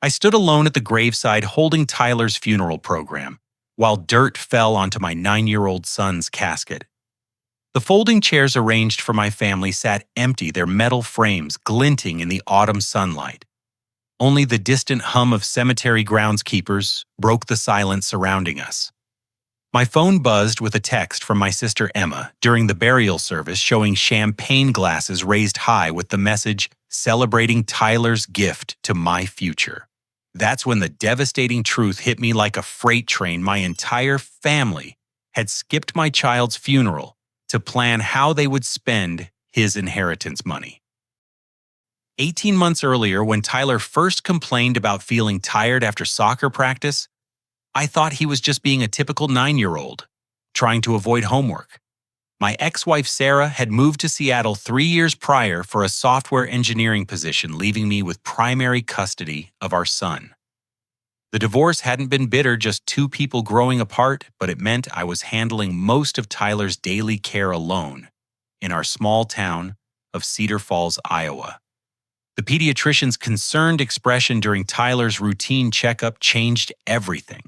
I stood alone at the graveside holding Tyler's funeral program, while dirt fell onto my 9-year-old son's casket. The folding chairs arranged for my family sat empty, their metal frames glinting in the autumn sunlight. Only the distant hum of cemetery groundskeepers broke the silence surrounding us. My phone buzzed with a text from my sister Emma during the burial service showing champagne glasses raised high with the message celebrating Tyler's gift to my future. That's when the devastating truth hit me like a freight train. My entire family had skipped my child's funeral to plan how they would spend his inheritance money. 18 months earlier, when Tyler first complained about feeling tired after soccer practice, I thought he was just being a typical 9-year-old, trying to avoid homework. My ex-wife Sarah had moved to Seattle 3 years prior for a software engineering position, leaving me with primary custody of our son. The divorce hadn't been bitter, just two people growing apart, but it meant I was handling most of Tyler's daily care alone in our small town of Cedar Falls, Iowa. The pediatrician's concerned expression during Tyler's routine checkup changed everything.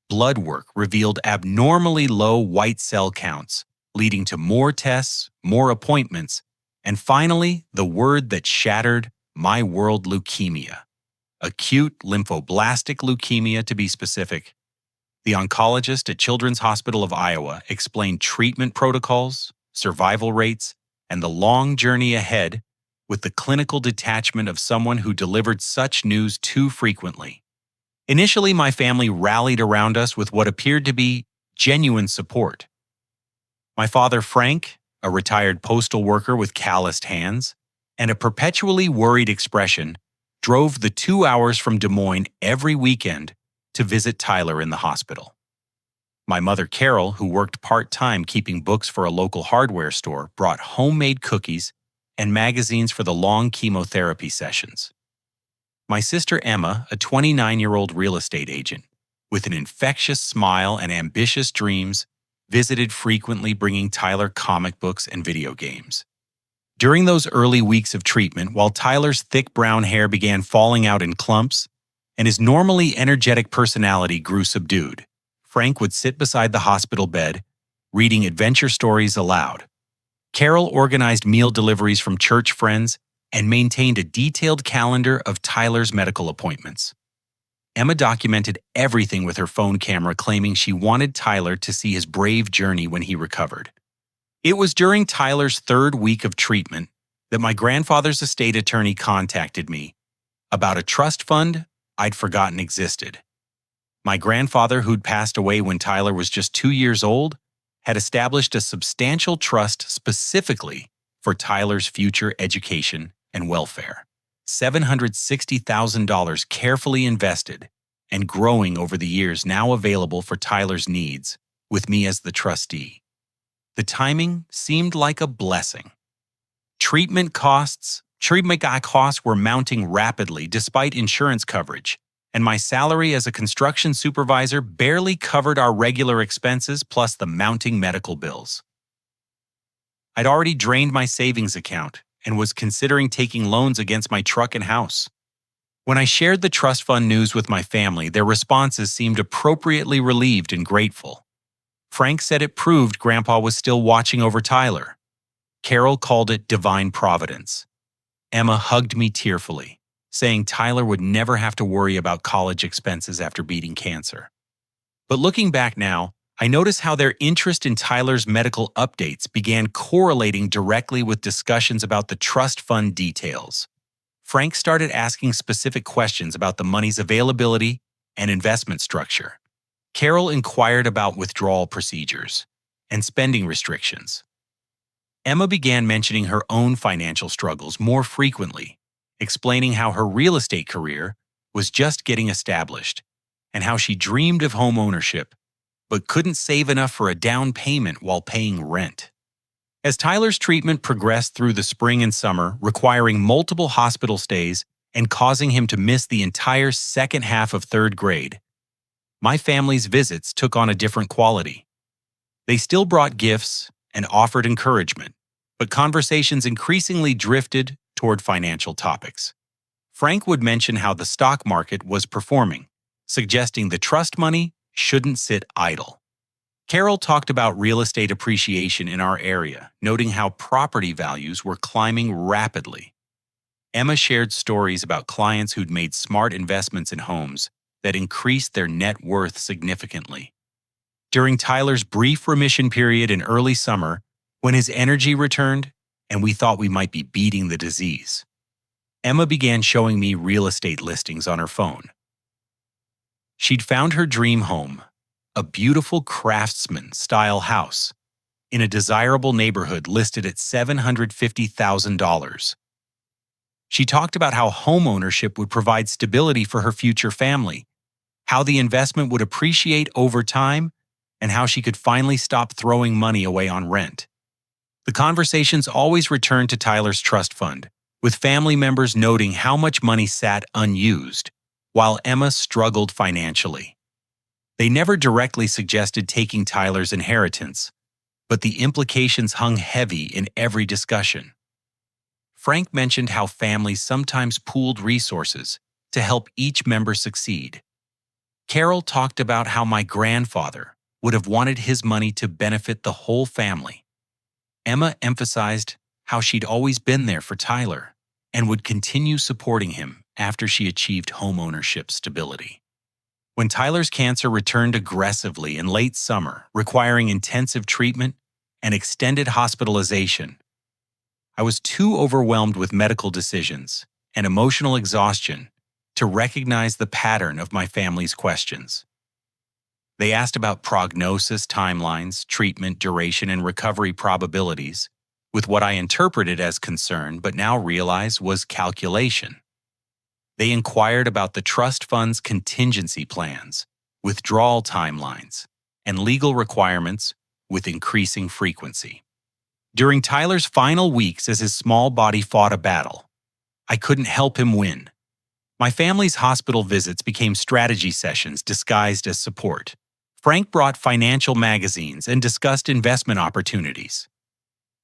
Blood work revealed abnormally low white cell counts, leading to more tests, more appointments, and finally, the word that shattered my world: leukemia. Acute lymphoblastic leukemia, to be specific. The oncologist at Children's Hospital of Iowa explained treatment protocols, survival rates, and the long journey ahead with the clinical detachment of someone who delivered such news too frequently. Initially, my family rallied around us with what appeared to be genuine support. My father, Frank, a retired postal worker with calloused hands and a perpetually worried expression, drove the 2 hours from Des Moines every weekend to visit Tyler in the hospital. My mother, Carol, who worked part-time keeping books for a local hardware store, brought homemade cookies and magazines for the long chemotherapy sessions. My sister Emma, a 29-year-old real estate agent, with an infectious smile and ambitious dreams, visited frequently, bringing Tyler comic books and video games. During those early weeks of treatment, while Tyler's thick brown hair began falling out in clumps and his normally energetic personality grew subdued, Frank would sit beside the hospital bed, reading adventure stories aloud. Carol organized meal deliveries from church friends and maintained a detailed calendar of Tyler's medical appointments. Emma documented everything with her phone camera, claiming she wanted Tyler to see his brave journey when he recovered. It was during Tyler's 3rd week of treatment that my grandfather's estate attorney contacted me about a trust fund I'd forgotten existed. My grandfather, who'd passed away when Tyler was just 2 years old, had established a substantial trust specifically for Tyler's future education and welfare. $760,000 carefully invested and growing over the years, now available for Tyler's needs, with me as the trustee. The timing seemed like a blessing. Treatment costs were mounting rapidly despite insurance coverage, and my salary as a construction supervisor barely covered our regular expenses plus the mounting medical bills. I'd already drained my savings account and was considering taking loans against my truck and house. When I shared the trust fund news with my family, their responses seemed appropriately relieved and grateful. Frank said it proved Grandpa was still watching over Tyler. Carol called it divine providence. Emma hugged me tearfully, saying Tyler would never have to worry about college expenses after beating cancer. But looking back now, I notice how their interest in Tyler's medical updates began correlating directly with discussions about the trust fund details. Frank started asking specific questions about the money's availability and investment structure. Carol inquired about withdrawal procedures and spending restrictions. Emma began mentioning her own financial struggles more frequently, explaining how her real estate career was just getting established and how she dreamed of home ownership but couldn't save enough for a down payment while paying rent. As Tyler's treatment progressed through the spring and summer, requiring multiple hospital stays and causing him to miss the entire second half of 3rd grade, my family's visits took on a different quality. They still brought gifts and offered encouragement, but conversations increasingly drifted toward financial topics. Frank would mention how the stock market was performing, suggesting the trust money shouldn't sit idle. Carol talked about real estate appreciation in our area, noting how property values were climbing rapidly. Emma shared stories about clients who'd made smart investments in homes that increased their net worth significantly. During Tyler's brief remission period in early summer, when his energy returned and we thought we might be beating the disease, Emma began showing me real estate listings on her phone. She'd found her dream home, a beautiful craftsman-style house, in a desirable neighborhood listed at $750,000. She talked about how homeownership would provide stability for her future family, how the investment would appreciate over time, and how she could finally stop throwing money away on rent. The conversations always returned to Tyler's trust fund, with family members noting how much money sat unused, while Emma struggled financially. They never directly suggested taking Tyler's inheritance, but the implications hung heavy in every discussion. Frank mentioned how families sometimes pooled resources to help each member succeed. Carol talked about how my grandfather would have wanted his money to benefit the whole family. Emma emphasized how she'd always been there for Tyler and would continue supporting him after she achieved homeownership stability. When Tyler's cancer returned aggressively in late summer, requiring intensive treatment and extended hospitalization, I was too overwhelmed with medical decisions and emotional exhaustion to recognize the pattern of my family's questions. They asked about prognosis timelines, treatment duration, and recovery probabilities, with what I interpreted as concern but now realize was calculation. They inquired about the trust fund's contingency plans, withdrawal timelines, and legal requirements with increasing frequency. During Tyler's final weeks as his small body fought a battle, I couldn't help him win. My family's hospital visits became strategy sessions disguised as support. Frank brought financial magazines and discussed investment opportunities.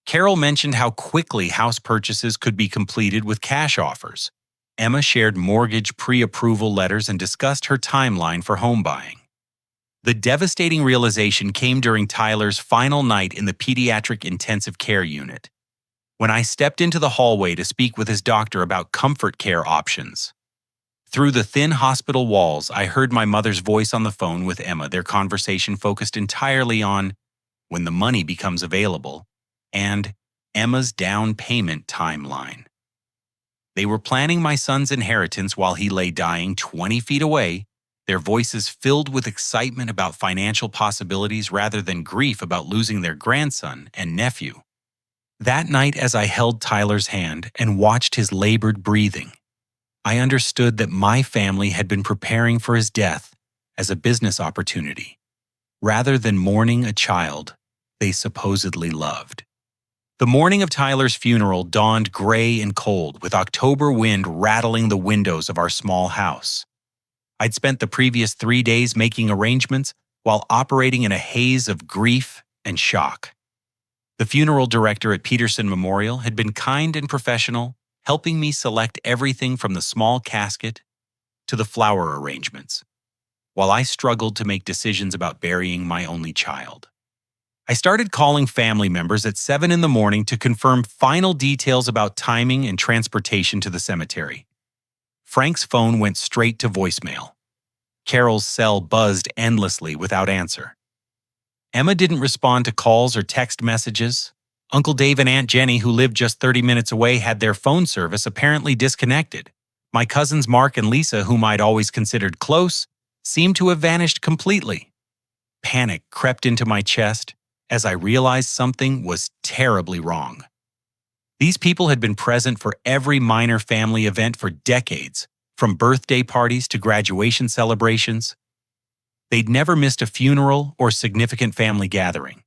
Carol mentioned how quickly house purchases could be completed with cash offers. Emma shared mortgage pre-approval letters and discussed her timeline for home buying. The devastating realization came during Tyler's final night in the pediatric intensive care unit, when I stepped into the hallway to speak with his doctor about comfort care options. Through the thin hospital walls, I heard my mother's voice on the phone with Emma. Their conversation focused entirely on when the money becomes available and Emma's down payment timeline. They were planning my son's inheritance while he lay dying 20 feet away, their voices filled with excitement about financial possibilities rather than grief about losing their grandson and nephew. That night, as I held Tyler's hand and watched his labored breathing, I understood that my family had been preparing for his death as a business opportunity, rather than mourning a child they supposedly loved. The morning of Tyler's funeral dawned gray and cold, with October wind rattling the windows of our small house. I'd spent the previous 3 days making arrangements while operating in a haze of grief and shock. The funeral director at Peterson Memorial had been kind and professional, helping me select everything from the small casket to the flower arrangements, while I struggled to make decisions about burying my only child. I started calling family members at 7 in the morning to confirm final details about timing and transportation to the cemetery. Frank's phone went straight to voicemail. Carol's cell buzzed endlessly without answer. Emma didn't respond to calls or text messages. Uncle Dave and Aunt Jenny, who lived just 30 minutes away, had their phone service apparently disconnected. My cousins Mark and Lisa, whom I'd always considered close, seemed to have vanished completely. Panic crept into my chest as I realized something was terribly wrong. These people had been present for every minor family event for decades, from birthday parties to graduation celebrations. They'd never missed a funeral or significant family gathering.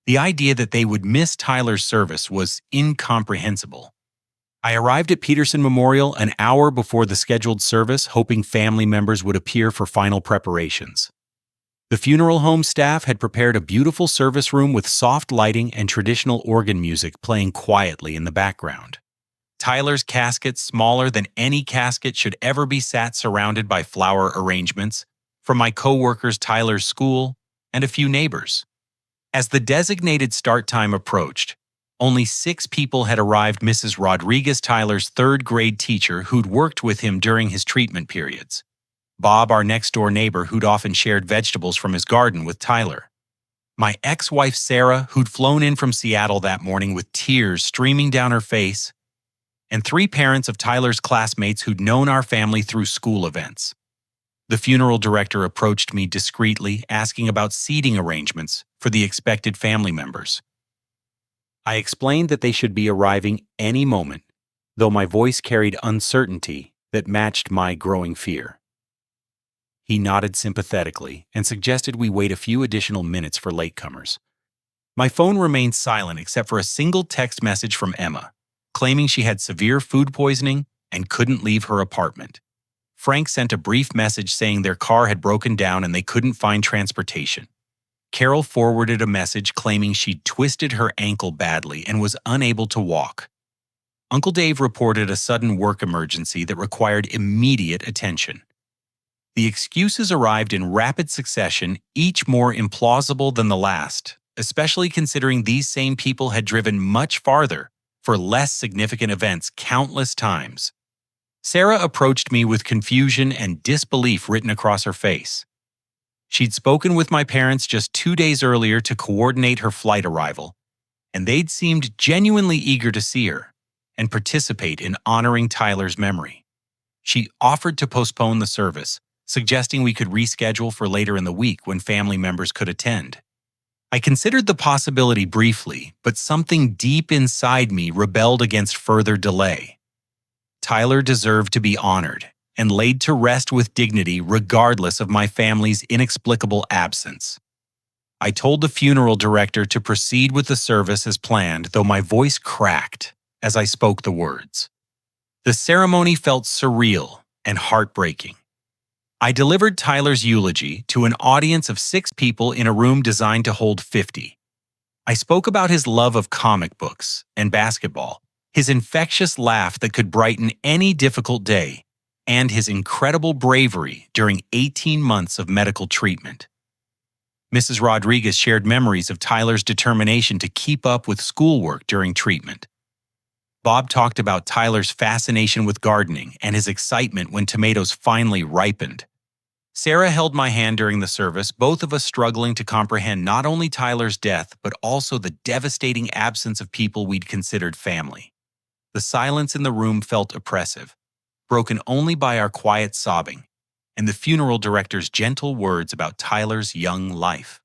The idea that they would miss Tyler's service was incomprehensible. I arrived at Peterson Memorial an hour before the scheduled service, hoping family members would appear for final preparations. The funeral home staff had prepared a beautiful service room with soft lighting and traditional organ music playing quietly in the background. Tyler's casket, smaller than any casket should ever be sat, surrounded by flower arrangements from my co-workers, Tyler's school, and a few neighbors. As the designated start time approached, only 6 people had arrived. Mrs. Rodriguez, Tyler's third-grade teacher who'd worked with him during his treatment periods. Bob, our next-door neighbor who'd often shared vegetables from his garden with Tyler. My ex-wife, Sarah, who'd flown in from Seattle that morning with tears streaming down her face. And 3 parents of Tyler's classmates who'd known our family through school events. The funeral director approached me discreetly, asking about seating arrangements for the expected family members. I explained that they should be arriving any moment, though my voice carried uncertainty that matched my growing fear. He nodded sympathetically and suggested we wait a few additional minutes for latecomers. My phone remained silent except for a single text message from Emma, claiming she had severe food poisoning and couldn't leave her apartment. Frank sent a brief message saying their car had broken down and they couldn't find transportation. Carol forwarded a message claiming she'd twisted her ankle badly and was unable to walk. Uncle Dave reported a sudden work emergency that required immediate attention. The excuses arrived in rapid succession, each more implausible than the last, especially considering these same people had driven much farther for less significant events countless times. Sarah approached me with confusion and disbelief written across her face. She'd spoken with my parents just 2 days earlier to coordinate her flight arrival, and they'd seemed genuinely eager to see her and participate in honoring Tyler's memory. She offered to postpone the service, suggesting we could reschedule for later in the week when family members could attend. I considered the possibility briefly, but something deep inside me rebelled against further delay. Tyler deserved to be honored and laid to rest with dignity regardless of my family's inexplicable absence. I told the funeral director to proceed with the service as planned, though my voice cracked as I spoke the words. The ceremony felt surreal and heartbreaking. I delivered Tyler's eulogy to an audience of 6 people in a room designed to hold 50. I spoke about his love of comic books and basketball, his infectious laugh that could brighten any difficult day, and his incredible bravery during 18 months of medical treatment. Mrs. Rodriguez shared memories of Tyler's determination to keep up with schoolwork during treatment. Bob talked about Tyler's fascination with gardening and his excitement when tomatoes finally ripened. Sarah held my hand during the service, both of us struggling to comprehend not only Tyler's death, but also the devastating absence of people we'd considered family. The silence in the room felt oppressive, broken only by our quiet sobbing and the funeral director's gentle words about Tyler's young life.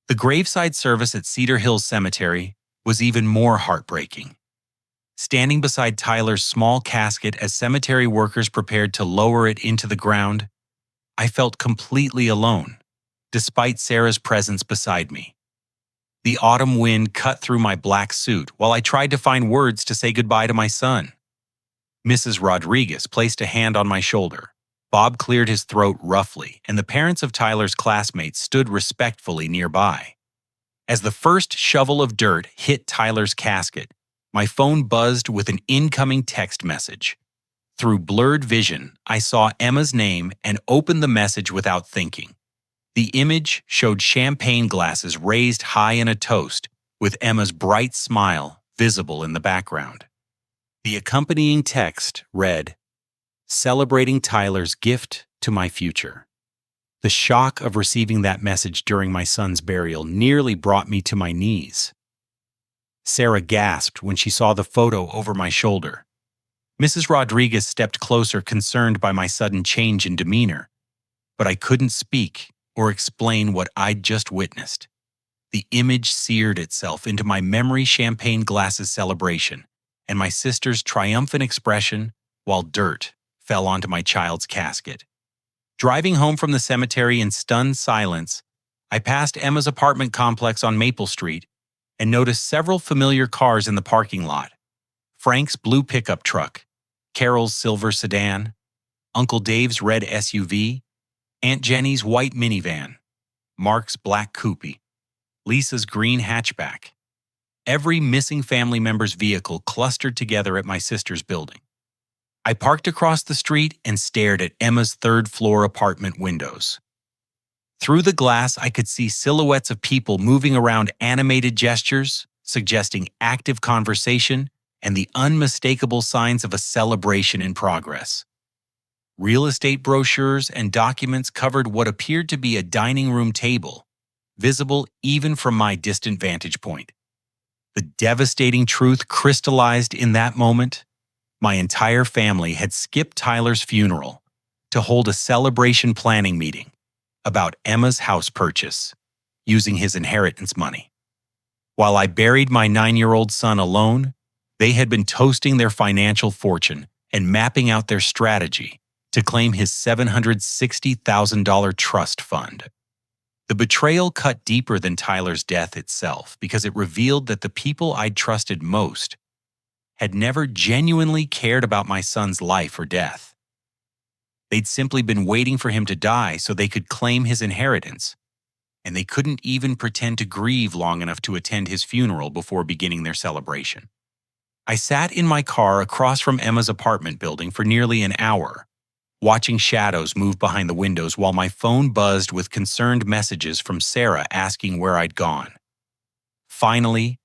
The graveside service at Cedar Hills Cemetery was even more heartbreaking. Standing beside Tyler's small casket as cemetery workers prepared to lower it into the ground, I felt completely alone, despite Sarah's presence beside me. The autumn wind cut through my black suit while I tried to find words to say goodbye to my son. Mrs. Rodriguez placed a hand on my shoulder. Bob cleared his throat roughly, and the parents of Tyler's classmates stood respectfully nearby. As the first shovel of dirt hit Tyler's casket, my phone buzzed with an incoming text message. Through blurred vision, I saw Emma's name and opened the message without thinking. The image showed champagne glasses raised high in a toast, with Emma's bright smile visible in the background. The accompanying text read, "Celebrating Tyler's gift to my future." The shock of receiving that message during my son's burial nearly brought me to my knees. Sarah gasped when she saw the photo over my shoulder. Mrs. Rodriguez stepped closer, concerned by my sudden change in demeanor, but I couldn't speak or explain what I'd just witnessed. The image seared itself into my memory, champagne glasses celebration, and my sister's triumphant expression while dirt fell onto my child's casket. Driving home from the cemetery in stunned silence, I passed Emma's apartment complex on Maple Street and noticed several familiar cars in the parking lot. Frank's blue pickup truck, Carol's silver sedan, Uncle Dave's red SUV, Aunt Jenny's white minivan, Mark's black coupe, Lisa's green hatchback, every missing family member's vehicle clustered together at my sister's building. I parked across the street and stared at Emma's third-floor apartment windows. Through the glass, I could see silhouettes of people moving around, animated gestures, suggesting active conversation, and the unmistakable signs of a celebration in progress. Real estate brochures and documents covered what appeared to be a dining room table, visible even from my distant vantage point. The devastating truth crystallized in that moment. My entire family had skipped Tyler's funeral to hold a celebration planning meeting about Emma's house purchase using his inheritance money. While I buried my 9-year-old son alone, they had been toasting their financial fortune and mapping out their strategy to claim his $760,000 trust fund. The betrayal cut deeper than Tyler's death itself because it revealed that the people I'd trusted most had never genuinely cared about my son's life or death. They'd simply been waiting for him to die so they could claim his inheritance, and they couldn't even pretend to grieve long enough to attend his funeral before beginning their celebration. I sat in my car across from Emma's apartment building for nearly an hour, watching shadows move behind the windows while my phone buzzed with concerned messages from Sarah asking where I'd gone. Finally,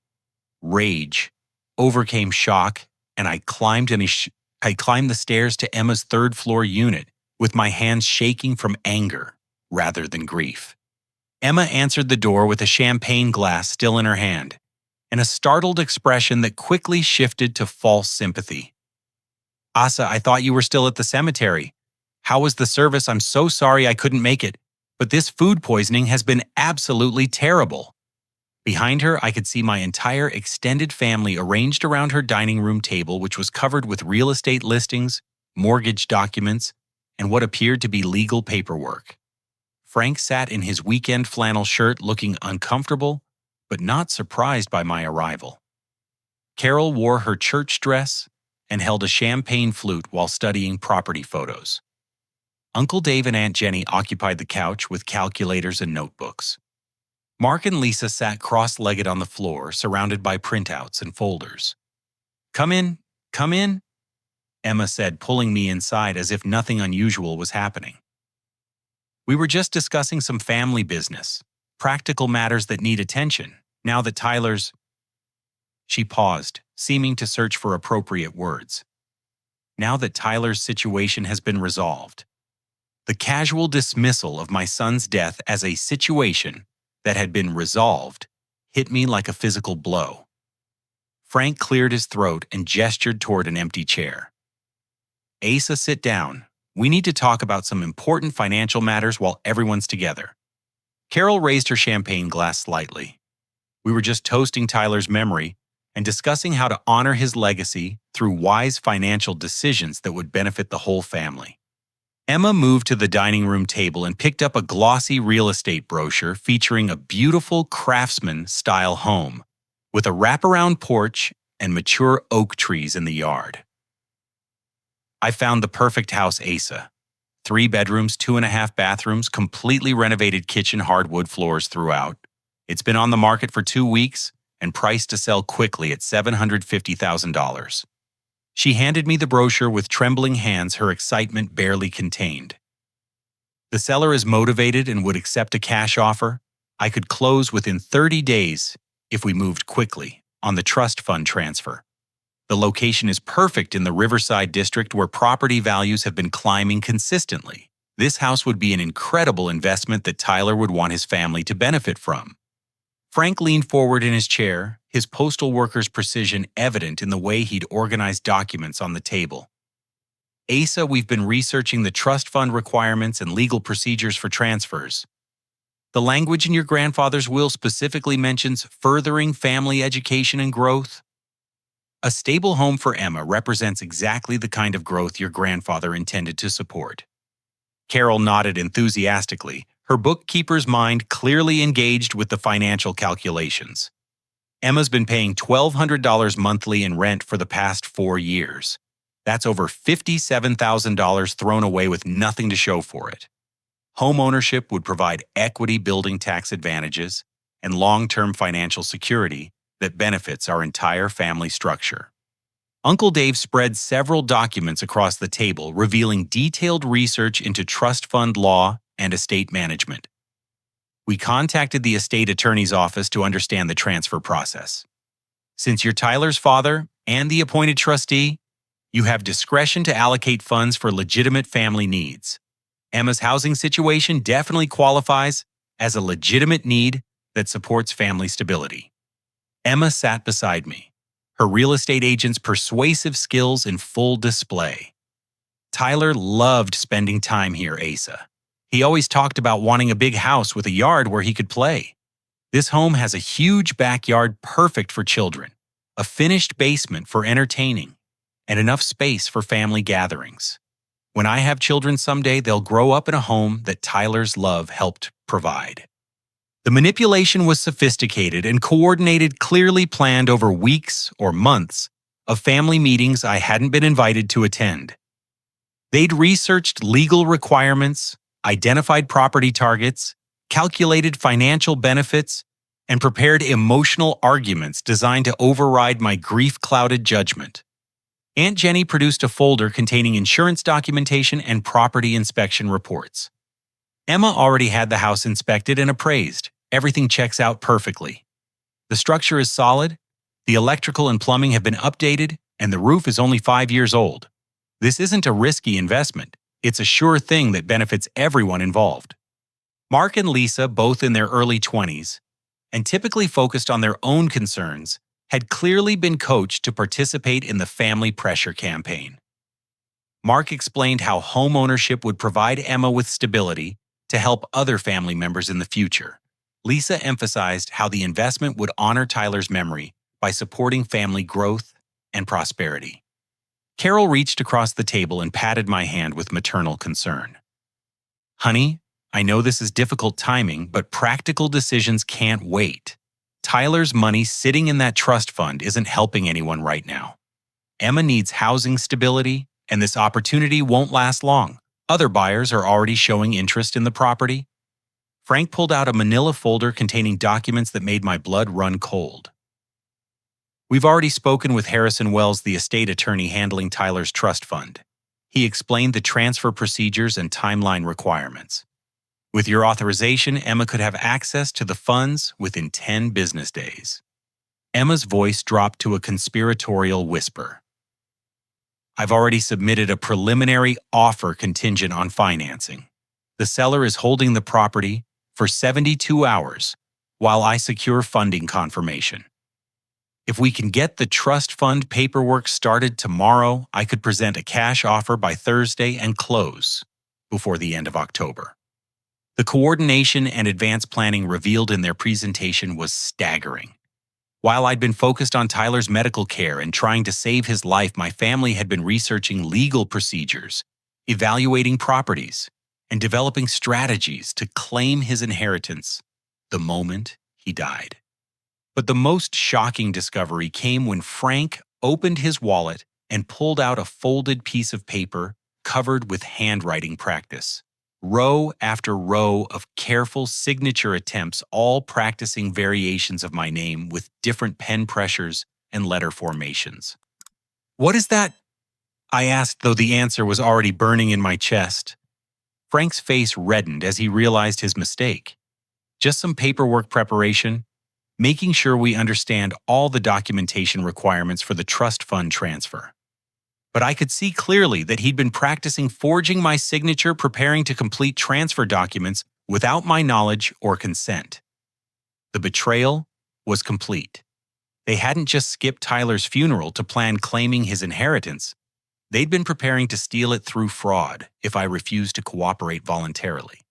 rage overcame shock, and I climbed the stairs to Emma's third-floor unit with my hands shaking from anger rather than grief. Emma answered the door with a champagne glass still in her hand, and a startled expression that quickly shifted to false sympathy. "Asa, I thought you were still at the cemetery. How was the service? I'm so sorry I couldn't make it, but this food poisoning has been absolutely terrible." Behind her, I could see my entire extended family arranged around her dining room table, which was covered with real estate listings, mortgage documents, and what appeared to be legal paperwork. Frank sat in his weekend flannel shirt looking uncomfortable, but not surprised by my arrival. Carol wore her church dress and held a champagne flute while studying property photos. Uncle Dave and Aunt Jenny occupied the couch with calculators and notebooks. Mark and Lisa sat cross-legged on the floor, surrounded by printouts and folders. Come in," Emma said, pulling me inside as if nothing unusual was happening. "We were just discussing some family business, practical matters that need attention, now that Tyler's—" She paused, seeming to search for appropriate words. "Now that Tyler's situation has been resolved." The casual dismissal of my son's death as a situation that had been resolved hit me like a physical blow. Frank cleared his throat and gestured toward an empty chair. "Asa, sit down. We need to talk about some important financial matters while everyone's together." Carol raised her champagne glass slightly. We were just toasting Tyler's memory and discussing how to honor his legacy through wise financial decisions that would benefit the whole family. Emma moved to the dining room table and picked up a glossy real estate brochure featuring a beautiful craftsman-style home with a wraparound porch and mature oak trees in the yard. "I found the perfect house, Asa. 3 bedrooms, 2.5 bathrooms, completely renovated kitchen, hardwood floors throughout. It's been on the market for 2 weeks and priced to sell quickly at $750,000. She handed me the brochure with trembling hands, her excitement barely contained. "The seller is motivated and would accept a cash offer. I could close within 30 days if we moved quickly on the trust fund transfer. The location is perfect in the Riverside district where property values have been climbing consistently. This house would be an incredible investment that Tyler would want his family to benefit from." Frank leaned forward in his chair, his postal worker's precision evident in the way he'd organized documents on the table. "Asa, we've been researching the trust fund requirements and legal procedures for transfers. The language in your grandfather's will specifically mentions furthering family education and growth. A stable home for Emma represents exactly the kind of growth your grandfather intended to support." Carol nodded enthusiastically, her bookkeeper's mind clearly engaged with the financial calculations. "Emma's been paying $1,200 monthly in rent for the past 4 years. That's over $57,000 thrown away with nothing to show for it. Home ownership would provide equity building tax advantages and long-term financial security that benefits our entire family structure. Uncle Dave spread several documents across the table revealing detailed research into trust fund law and estate management. We contacted the estate attorney's office to understand the transfer process. Since you're Tyler's father and the appointed trustee, you have discretion to allocate funds for legitimate family needs. Emma's housing situation definitely qualifies as a legitimate need that supports family stability. Emma sat beside me, her real estate agent's persuasive skills in full display. Tyler loved spending time here, Asa. He always talked about wanting a big house with a yard where he could play. This home has a huge backyard perfect for children, a finished basement for entertaining, and enough space for family gatherings. When I have children someday, they'll grow up in a home that Tyler's love helped provide. The manipulation was sophisticated and coordinated, clearly planned over weeks or months of family meetings I hadn't been invited to attend. They'd researched legal requirements, identified property targets, calculated financial benefits, and prepared emotional arguments designed to override my grief-clouded judgment. Aunt Jenny produced a folder containing insurance documentation and property inspection reports. Emma already had the house inspected and appraised. Everything checks out perfectly. The structure is solid, the electrical and plumbing have been updated, and the roof is only 5 years old. This isn't a risky investment. It's a sure thing that benefits everyone involved. Mark and Lisa, both in their early 20s, and typically focused on their own concerns, had clearly been coached to participate in the family pressure campaign. Mark explained how home ownership would provide Emma with stability to help other family members in the future. Lisa emphasized how the investment would honor Tyler's memory by supporting family growth and prosperity. Carol reached across the table and patted my hand with maternal concern. "Honey, I know this is difficult timing, but practical decisions can't wait. Tyler's money sitting in that trust fund isn't helping anyone right now. Emma needs housing stability, and this opportunity won't last long. Other buyers are already showing interest in the property." Frank pulled out a manila folder containing documents that made my blood run cold. "We've already spoken with Harrison Wells, the estate attorney handling Tyler's trust fund. He explained the transfer procedures and timeline requirements. With your authorization, Emma could have access to the funds within 10 business days." Emma's voice dropped to a conspiratorial whisper. "I've already submitted a preliminary offer contingent on financing. The seller is holding the property for 72 hours while I secure funding confirmation. If we can get the trust fund paperwork started tomorrow, I could present a cash offer by Thursday and close before the end of October." The coordination and advanced planning revealed in their presentation was staggering. While I'd been focused on Tyler's medical care and trying to save his life, my family had been researching legal procedures, evaluating properties, and developing strategies to claim his inheritance the moment he died. But the most shocking discovery came when Frank opened his wallet and pulled out a folded piece of paper covered with handwriting practice. Row after row of careful signature attempts, all practicing variations of my name with different pen pressures and letter formations. "What is that?" I asked, though the answer was already burning in my chest. Frank's face reddened as he realized his mistake. "Just some paperwork preparation, making sure we understand all the documentation requirements for the trust fund transfer." But I could see clearly that he'd been practicing forging my signature, preparing to complete transfer documents without my knowledge or consent. The betrayal was complete. They hadn't just skipped Tyler's funeral to plan claiming his inheritance. They'd been preparing to steal it through fraud if I refused to cooperate voluntarily.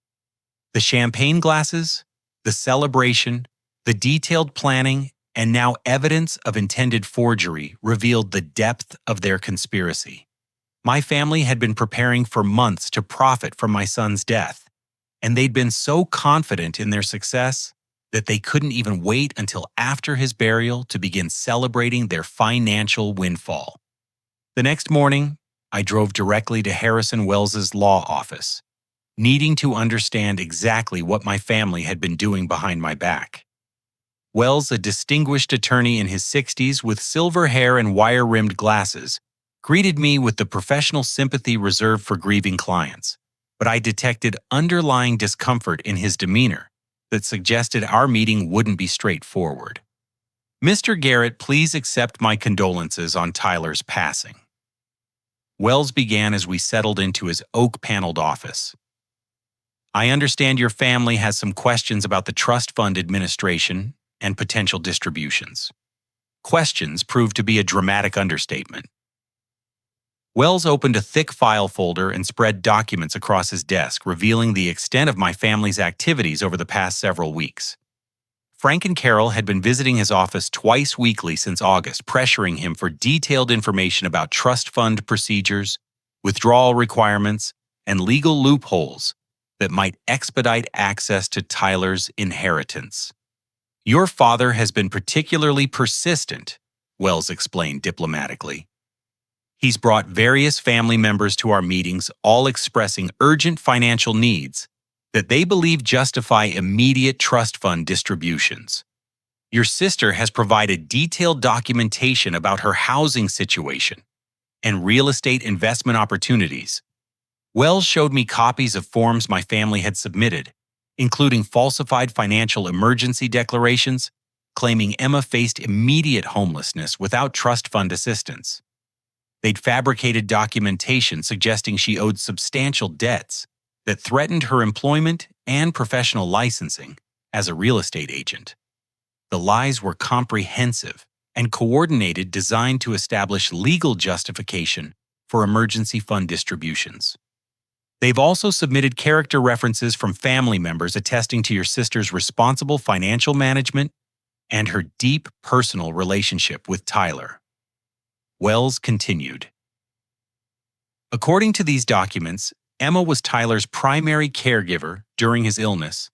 The champagne glasses, the celebration, the detailed planning, and now evidence of intended forgery revealed the depth of their conspiracy. My family had been preparing for months to profit from my son's death, and they'd been so confident in their success that they couldn't even wait until after his burial to begin celebrating their financial windfall. The next morning, I drove directly to Harrison Wells's law office, needing to understand exactly what my family had been doing behind my back. Wells, a distinguished attorney in his 60s with silver hair and wire-rimmed glasses, greeted me with the professional sympathy reserved for grieving clients, but I detected underlying discomfort in his demeanor that suggested our meeting wouldn't be straightforward. "Mr. Garrett, please accept my condolences on Tyler's passing." Wells began as we settled into his oak-paneled office. "I understand your family has some questions about the trust fund administration and potential distributions." Questions proved to be a dramatic understatement. Wells opened a thick file folder and spread documents across his desk, revealing the extent of my family's activities over the past several weeks. Frank and Carol had been visiting his office twice weekly since August, pressuring him for detailed information about trust fund procedures, withdrawal requirements, and legal loopholes that might expedite access to Tyler's inheritance. "Your father has been particularly persistent," Wells explained diplomatically. "He's brought various family members to our meetings, all expressing urgent financial needs that they believe justify immediate trust fund distributions. Your sister has provided detailed documentation about her housing situation and real estate investment opportunities." Wells showed me copies of forms my family had submitted, including falsified financial emergency declarations claiming Emma faced immediate homelessness without trust fund assistance. They'd fabricated documentation suggesting she owed substantial debts that threatened her employment and professional licensing as a real estate agent. The lies were comprehensive and coordinated, designed to establish legal justification for emergency fund distributions. They've also submitted character references from family members attesting to your sister's responsible financial management and her deep personal relationship with Tyler. Wells continued. "According to these documents, Emma was Tyler's primary caregiver during his illness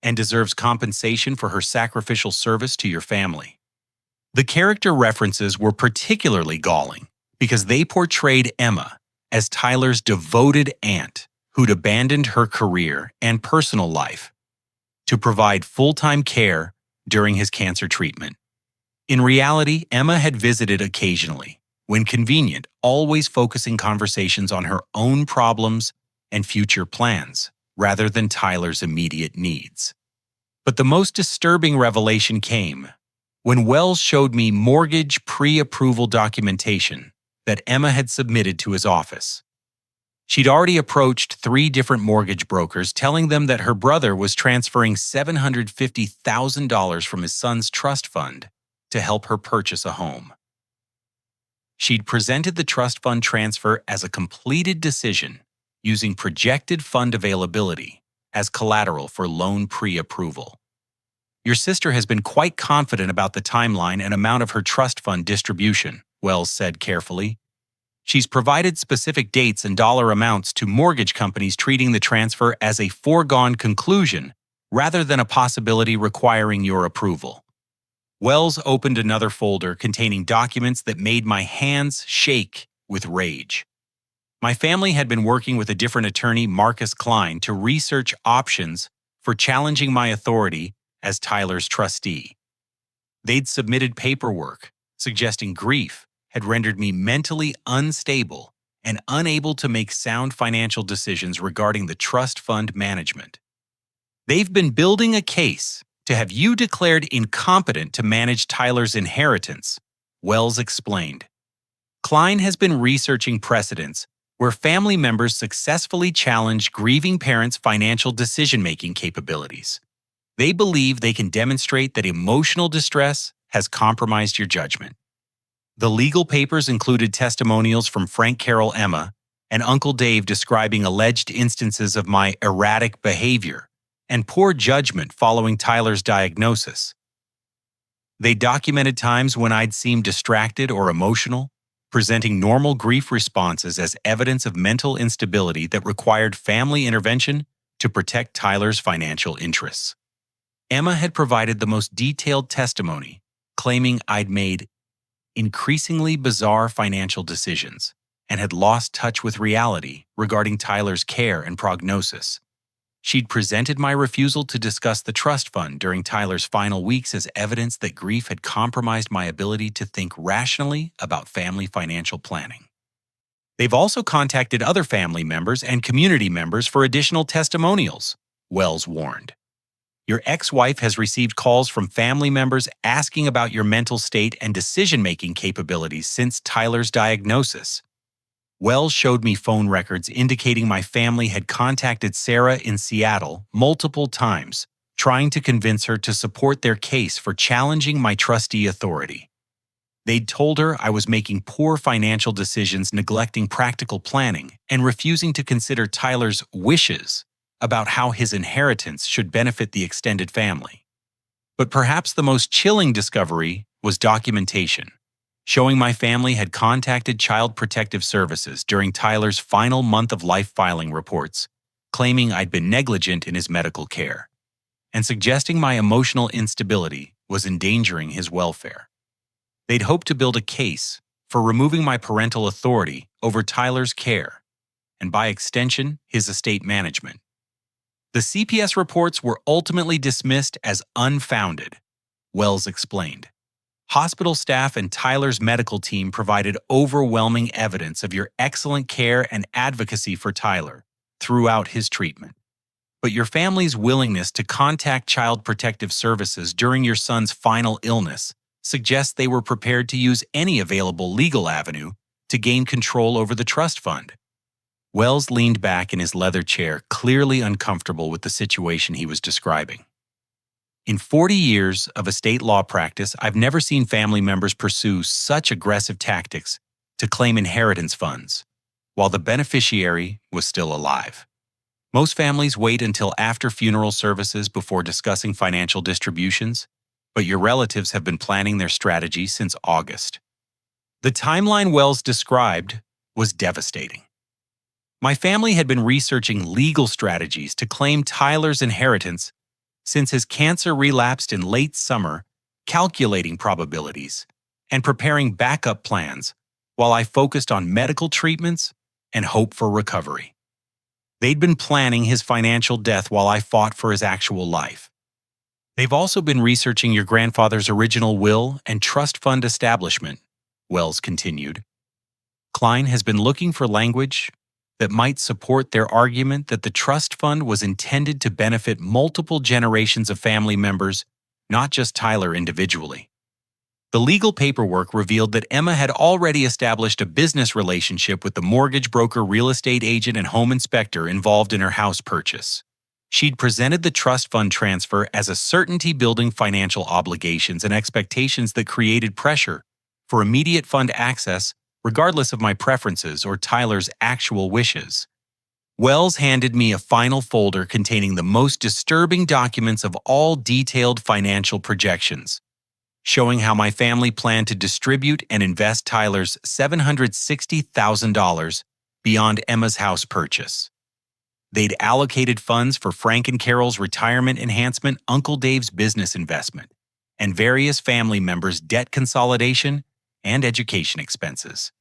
and deserves compensation for her sacrificial service to your family." The character references were particularly galling because they portrayed Emma as Tyler's devoted aunt who'd abandoned her career and personal life to provide full-time care during his cancer treatment. In reality, Emma had visited occasionally, when convenient, always focusing conversations on her own problems and future plans, rather than Tyler's immediate needs. But the most disturbing revelation came when Wells showed me mortgage pre-approval documentation that Emma had submitted to his office. She'd already approached 3 different mortgage brokers, telling them that her brother was transferring $750,000 from his son's trust fund to help her purchase a home. She'd presented the trust fund transfer as a completed decision, using projected fund availability as collateral for loan pre-approval. "Your sister has been quite confident about the timeline and amount of her trust fund distribution," Wells said carefully. "She's provided specific dates and dollar amounts to mortgage companies, treating the transfer as a foregone conclusion rather than a possibility requiring your approval." Wells opened another folder containing documents that made my hands shake with rage. My family had been working with a different attorney, Marcus Klein, to research options for challenging my authority as Tyler's trustee. They'd submitted paperwork suggesting grief had rendered me mentally unstable and unable to make sound financial decisions regarding the trust fund management. "They've been building a case to have you declared incompetent to manage Tyler's inheritance," Wells explained. "Klein has been researching precedents where family members successfully challenge grieving parents' financial decision-making capabilities. They believe they can demonstrate that emotional distress has compromised your judgment." The legal papers included testimonials from Frank, Carol, Emma, and Uncle Dave describing alleged instances of my erratic behavior and poor judgment following Tyler's diagnosis. They documented times when I'd seemed distracted or emotional, presenting normal grief responses as evidence of mental instability that required family intervention to protect Tyler's financial interests. Emma had provided the most detailed testimony, claiming I'd made increasingly bizarre financial decisions and had lost touch with reality regarding Tyler's care and prognosis. She'd presented my refusal to discuss the trust fund during Tyler's final weeks as evidence that grief had compromised my ability to think rationally about family financial planning. They've also contacted other family members and community members for additional testimonials, Wells warned. Your ex-wife has received calls from family members asking about your mental state and decision-making capabilities since Tyler's diagnosis. Wells showed me phone records indicating my family had contacted Sarah in Seattle multiple times, trying to convince her to support their case for challenging my trustee authority. They'd told her I was making poor financial decisions, neglecting practical planning, and refusing to consider Tyler's wishes about how his inheritance should benefit the extended family. But perhaps the most chilling discovery was documentation, showing my family had contacted Child Protective Services during Tyler's final month of life filing reports, claiming I'd been negligent in his medical care, and suggesting my emotional instability was endangering his welfare. They'd hoped to build a case for removing my parental authority over Tyler's care, and by extension, his estate management. The CPS reports were ultimately dismissed as unfounded, Wells explained. Hospital staff and Tyler's medical team provided overwhelming evidence of your excellent care and advocacy for Tyler throughout his treatment. But your family's willingness to contact Child Protective Services during your son's final illness suggests they were prepared to use any available legal avenue to gain control over the trust fund. Wells leaned back in his leather chair, clearly uncomfortable with the situation he was describing. In 40 years of estate law practice, I've never seen family members pursue such aggressive tactics to claim inheritance funds, while the beneficiary was still alive. Most families wait until after funeral services before discussing financial distributions, but your relatives have been planning their strategy since August. The timeline Wells described was devastating. My family had been researching legal strategies to claim Tyler's inheritance since his cancer relapsed in late summer, calculating probabilities and preparing backup plans while I focused on medical treatments and hope for recovery. They'd been planning his financial death while I fought for his actual life. They've also been researching your grandfather's original will and trust fund establishment, Wells continued. Klein has been looking for language that might support their argument that the trust fund was intended to benefit multiple generations of family members, not just Tyler individually. The legal paperwork revealed that Emma had already established a business relationship with the mortgage broker, real estate agent, and home inspector involved in her house purchase. She'd presented the trust fund transfer as a certainty, building financial obligations and expectations that created pressure for immediate fund access regardless of my preferences or Tyler's actual wishes. Wells handed me a final folder containing the most disturbing documents of all detailed financial projections, showing how my family planned to distribute and invest Tyler's $760,000 beyond Emma's house purchase. They'd allocated funds for Frank and Carol's retirement enhancement, Uncle Dave's business investment, and various family members' debt consolidation and education expenses.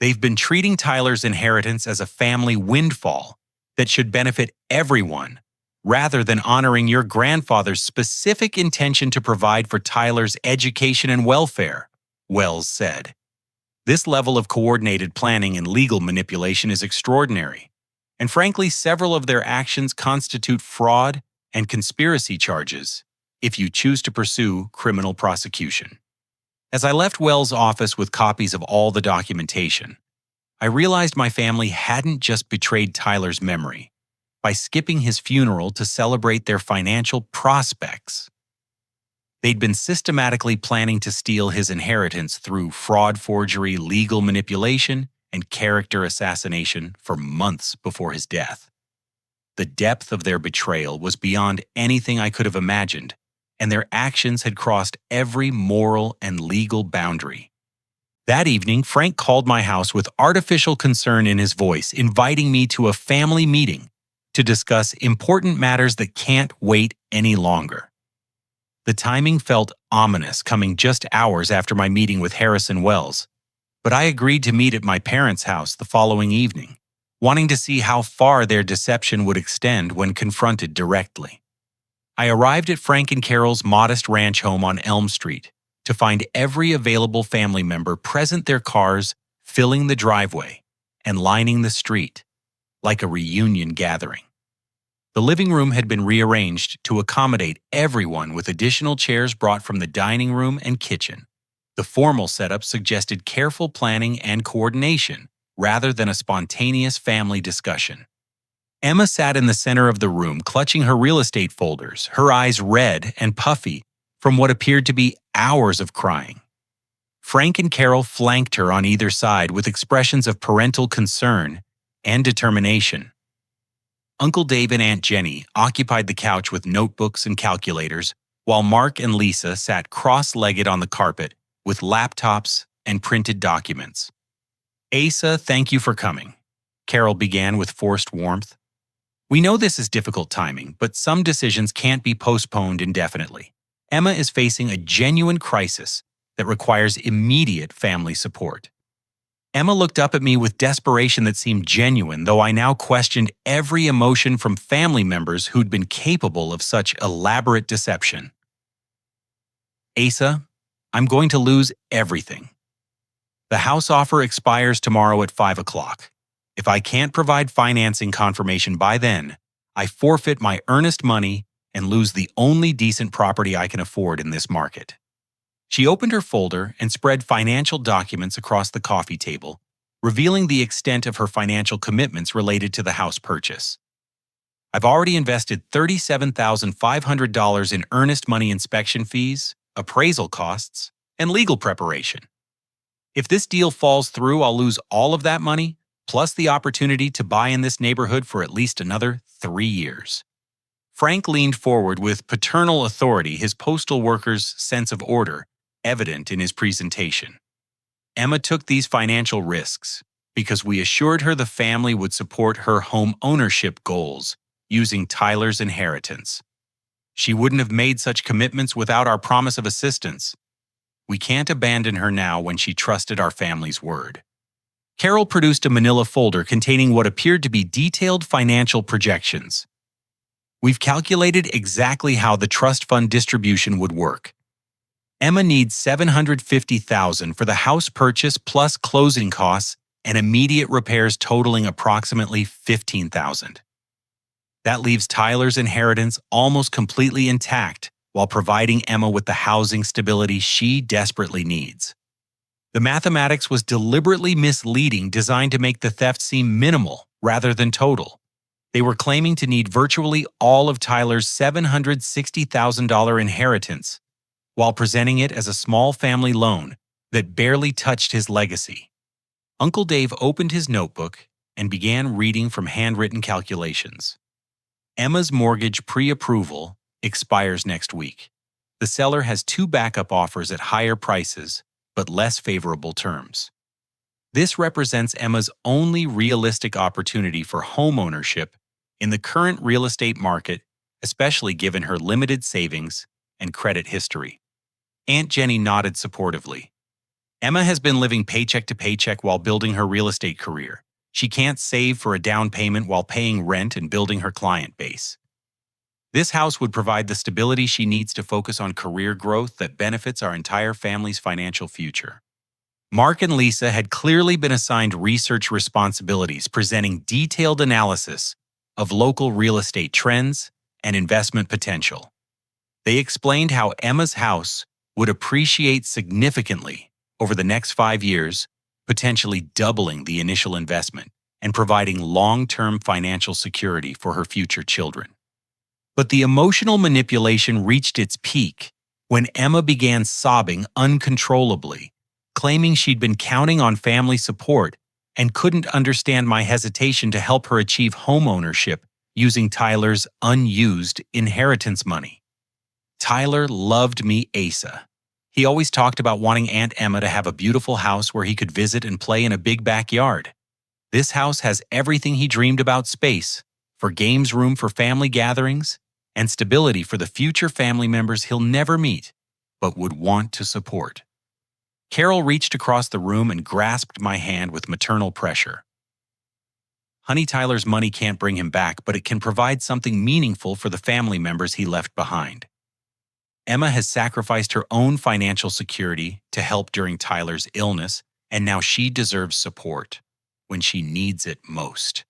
They've been treating Tyler's inheritance as a family windfall that should benefit everyone, rather than honoring your grandfather's specific intention to provide for Tyler's education and welfare, Wells said. This level of coordinated planning and legal manipulation is extraordinary, and frankly, several of their actions constitute fraud and conspiracy charges if you choose to pursue criminal prosecution. As I left Wells' office with copies of all the documentation, I realized my family hadn't just betrayed Tyler's memory by skipping his funeral to celebrate their financial prospects. They'd been systematically planning to steal his inheritance through fraud, forgery, legal manipulation, and character assassination for months before his death. The depth of their betrayal was beyond anything I could have imagined, and their actions had crossed every moral and legal boundary. That evening, Frank called my house with artificial concern in his voice, inviting me to a family meeting to discuss important matters that can't wait any longer. The timing felt ominous, coming just hours after my meeting with Harrison Wells, but I agreed to meet at my parents' house the following evening, wanting to see how far their deception would extend when confronted directly. I arrived at Frank and Carol's modest ranch home on Elm Street to find every available family member present, their cars filling the driveway and lining the street like a reunion gathering. The living room had been rearranged to accommodate everyone, with additional chairs brought from the dining room and kitchen. The formal setup suggested careful planning and coordination rather than a spontaneous family discussion. Emma sat in the center of the room, clutching her real estate folders, her eyes red and puffy from what appeared to be hours of crying. Frank and Carol flanked her on either side with expressions of parental concern and determination. Uncle Dave and Aunt Jenny occupied the couch with notebooks and calculators, while Mark and Lisa sat cross-legged on the carpet with laptops and printed documents. "Asa, thank you for coming," Carol began with forced warmth. "We know this is difficult timing, but some decisions can't be postponed indefinitely. Emma is facing a genuine crisis that requires immediate family support." Emma looked up at me with desperation that seemed genuine, though I now questioned every emotion from family members who'd been capable of such elaborate deception. "Asa, I'm going to lose everything. The house offer expires tomorrow at 5 o'clock. If I can't provide financing confirmation by then, I forfeit my earnest money and lose the only decent property I can afford in this market." She opened her folder and spread financial documents across the coffee table, revealing the extent of her financial commitments related to the house purchase. "I've already invested $37,500 in earnest money inspection fees, appraisal costs, and legal preparation. If this deal falls through, I'll lose all of that money, plus the opportunity to buy in this neighborhood for at least another 3 years. Frank leaned forward with paternal authority, his postal worker's sense of order evident in his presentation. Emma took these financial risks because we assured her the family would support her home ownership goals using Tyler's inheritance. She wouldn't have made such commitments without our promise of assistance. We can't abandon her now when she trusted our family's word." Carol produced a manila folder containing what appeared to be detailed financial projections. "We've calculated exactly how the trust fund distribution would work. Emma needs $750,000 for the house purchase plus closing costs and immediate repairs totaling approximately $15,000. That leaves Tyler's inheritance almost completely intact while providing Emma with the housing stability she desperately needs." The mathematics was deliberately misleading, designed to make the theft seem minimal rather than total. They were claiming to need virtually all of Tyler's $760,000 inheritance, while presenting it as a small family loan that barely touched his legacy. Uncle Dave opened his notebook and began reading from handwritten calculations. "Emma's mortgage pre-approval expires next week. The seller has 2 backup offers at higher prices, but less favorable terms. This represents Emma's only realistic opportunity for home ownership in the current real estate market, especially given her limited savings and credit history." Aunt Jenny nodded supportively. "Emma has been living paycheck to paycheck while building her real estate career. She can't save for a down payment while paying rent and building her client base. This house would provide the stability she needs to focus on career growth that benefits our entire family's financial future." Mark and Lisa had clearly been assigned research responsibilities, presenting detailed analysis of local real estate trends and investment potential. They explained how Emma's house would appreciate significantly over the next 5 years, potentially doubling the initial investment and providing long-term financial security for her future children. But the emotional manipulation reached its peak when Emma began sobbing uncontrollably, claiming she'd been counting on family support and couldn't understand my hesitation to help her achieve home ownership using Tyler's unused inheritance money. "Tyler loved me, Asa. He always talked about wanting Aunt Emma to have a beautiful house where he could visit and play in a big backyard. This house has everything he dreamed about: space for games, room for family gatherings, and stability for the future family members he'll never meet, but would want to support." Carol reached across the room and grasped my hand with maternal pressure. Honey Tyler's money can't bring him back, but it can provide something meaningful for the family members he left behind. Emma has sacrificed her own financial security to help during Tyler's illness, and now she deserves support when she needs it most.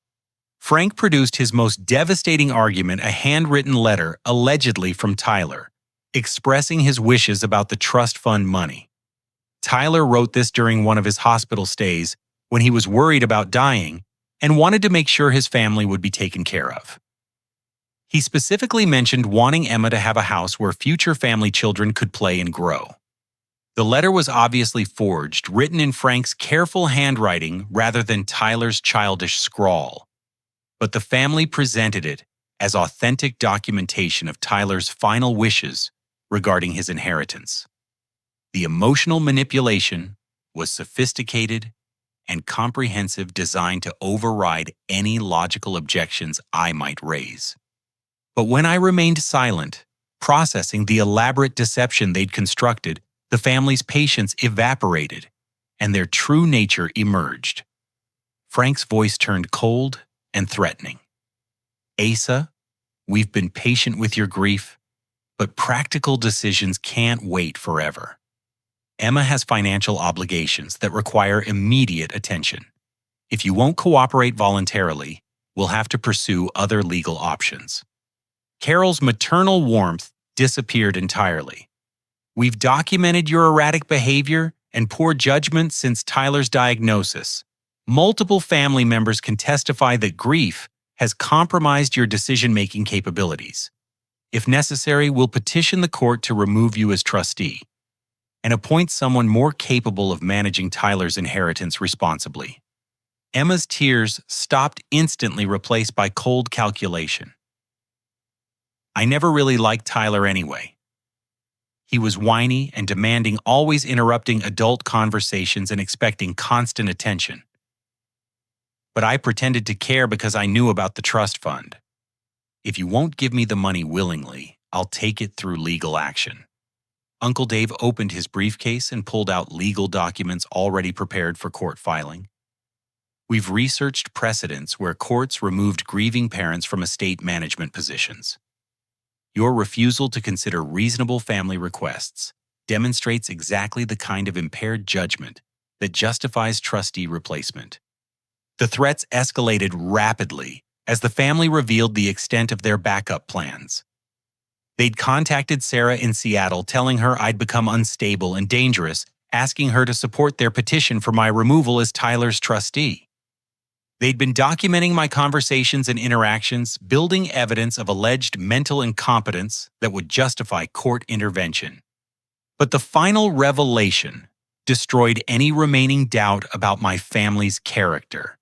Frank produced his most devastating argument, a handwritten letter allegedly from Tyler, expressing his wishes about the trust fund money. Tyler wrote this during one of his hospital stays when he was worried about dying and wanted to make sure his family would be taken care of. He specifically mentioned wanting Emma to have a house where future family children could play and grow. The letter was obviously forged, written in Frank's careful handwriting rather than Tyler's childish scrawl. But the family presented it as authentic documentation of Tyler's final wishes regarding his inheritance. The emotional manipulation was sophisticated and comprehensive, designed to override any logical objections I might raise. But when I remained silent, processing the elaborate deception they'd constructed, the family's patience evaporated, and their true nature emerged. Frank's voice turned cold and threatening. "Asa, we've been patient with your grief, but practical decisions can't wait forever. Emma has financial obligations that require immediate attention. If you won't cooperate voluntarily, we'll have to pursue other legal options." Carol's maternal warmth disappeared entirely. "We've documented your erratic behavior and poor judgment since Tyler's diagnosis. Multiple family members can testify that grief has compromised your decision-making capabilities. If necessary, we'll petition the court to remove you as trustee and appoint someone more capable of managing Tyler's inheritance responsibly." Emma's tears stopped instantly, replaced by cold calculation. "I never really liked Tyler anyway. He was whiny and demanding, always interrupting adult conversations and expecting constant attention. But I pretended to care because I knew about the trust fund. If you won't give me the money willingly, I'll take it through legal action." Uncle Dave opened his briefcase and pulled out legal documents already prepared for court filing. "We've researched precedents where courts removed grieving parents from estate management positions. Your refusal to consider reasonable family requests demonstrates exactly the kind of impaired judgment that justifies trustee replacement." The threats escalated rapidly as the family revealed the extent of their backup plans. They'd contacted Sarah in Seattle, telling her I'd become unstable and dangerous, asking her to support their petition for my removal as Tyler's trustee. They'd been documenting my conversations and interactions, building evidence of alleged mental incompetence that would justify court intervention. But the final revelation destroyed any remaining doubt about my family's character.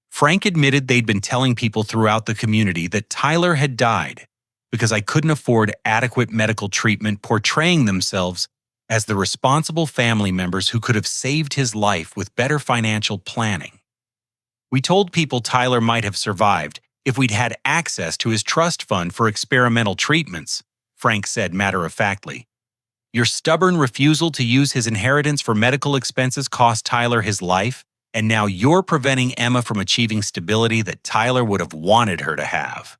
Frank admitted they'd been telling people throughout the community that Tyler had died because I couldn't afford adequate medical treatment, portraying themselves as the responsible family members who could have saved his life with better financial planning. "We told people Tyler might have survived if we'd had access to his trust fund for experimental treatments," Frank said matter-of-factly. "Your stubborn refusal to use his inheritance for medical expenses cost Tyler his life, and now you're preventing Emma from achieving stability that Tyler would have wanted her to have."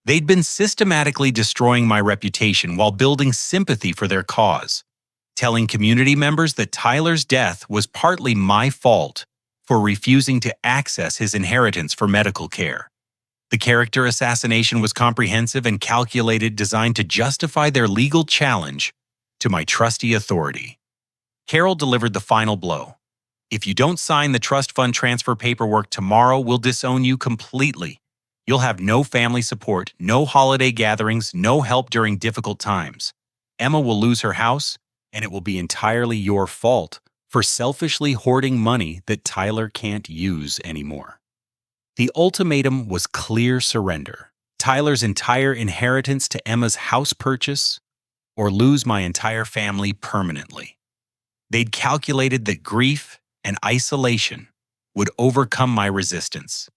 They'd been systematically destroying my reputation while building sympathy for their cause, telling community members that Tyler's death was partly my fault for refusing to access his inheritance for medical care. The character assassination was comprehensive and calculated, designed to justify their legal challenge to my trustee authority. Carol delivered the final blow. "If you don't sign the trust fund transfer paperwork tomorrow, we'll disown you completely. You'll have no family support, no holiday gatherings, no help during difficult times. Emma will lose her house, and it will be entirely your fault for selfishly hoarding money that Tyler can't use anymore." The ultimatum was clear surrender: Tyler's entire inheritance to Emma's house purchase, or lose my entire family permanently. They'd calculated that grief and isolation would overcome my resistance,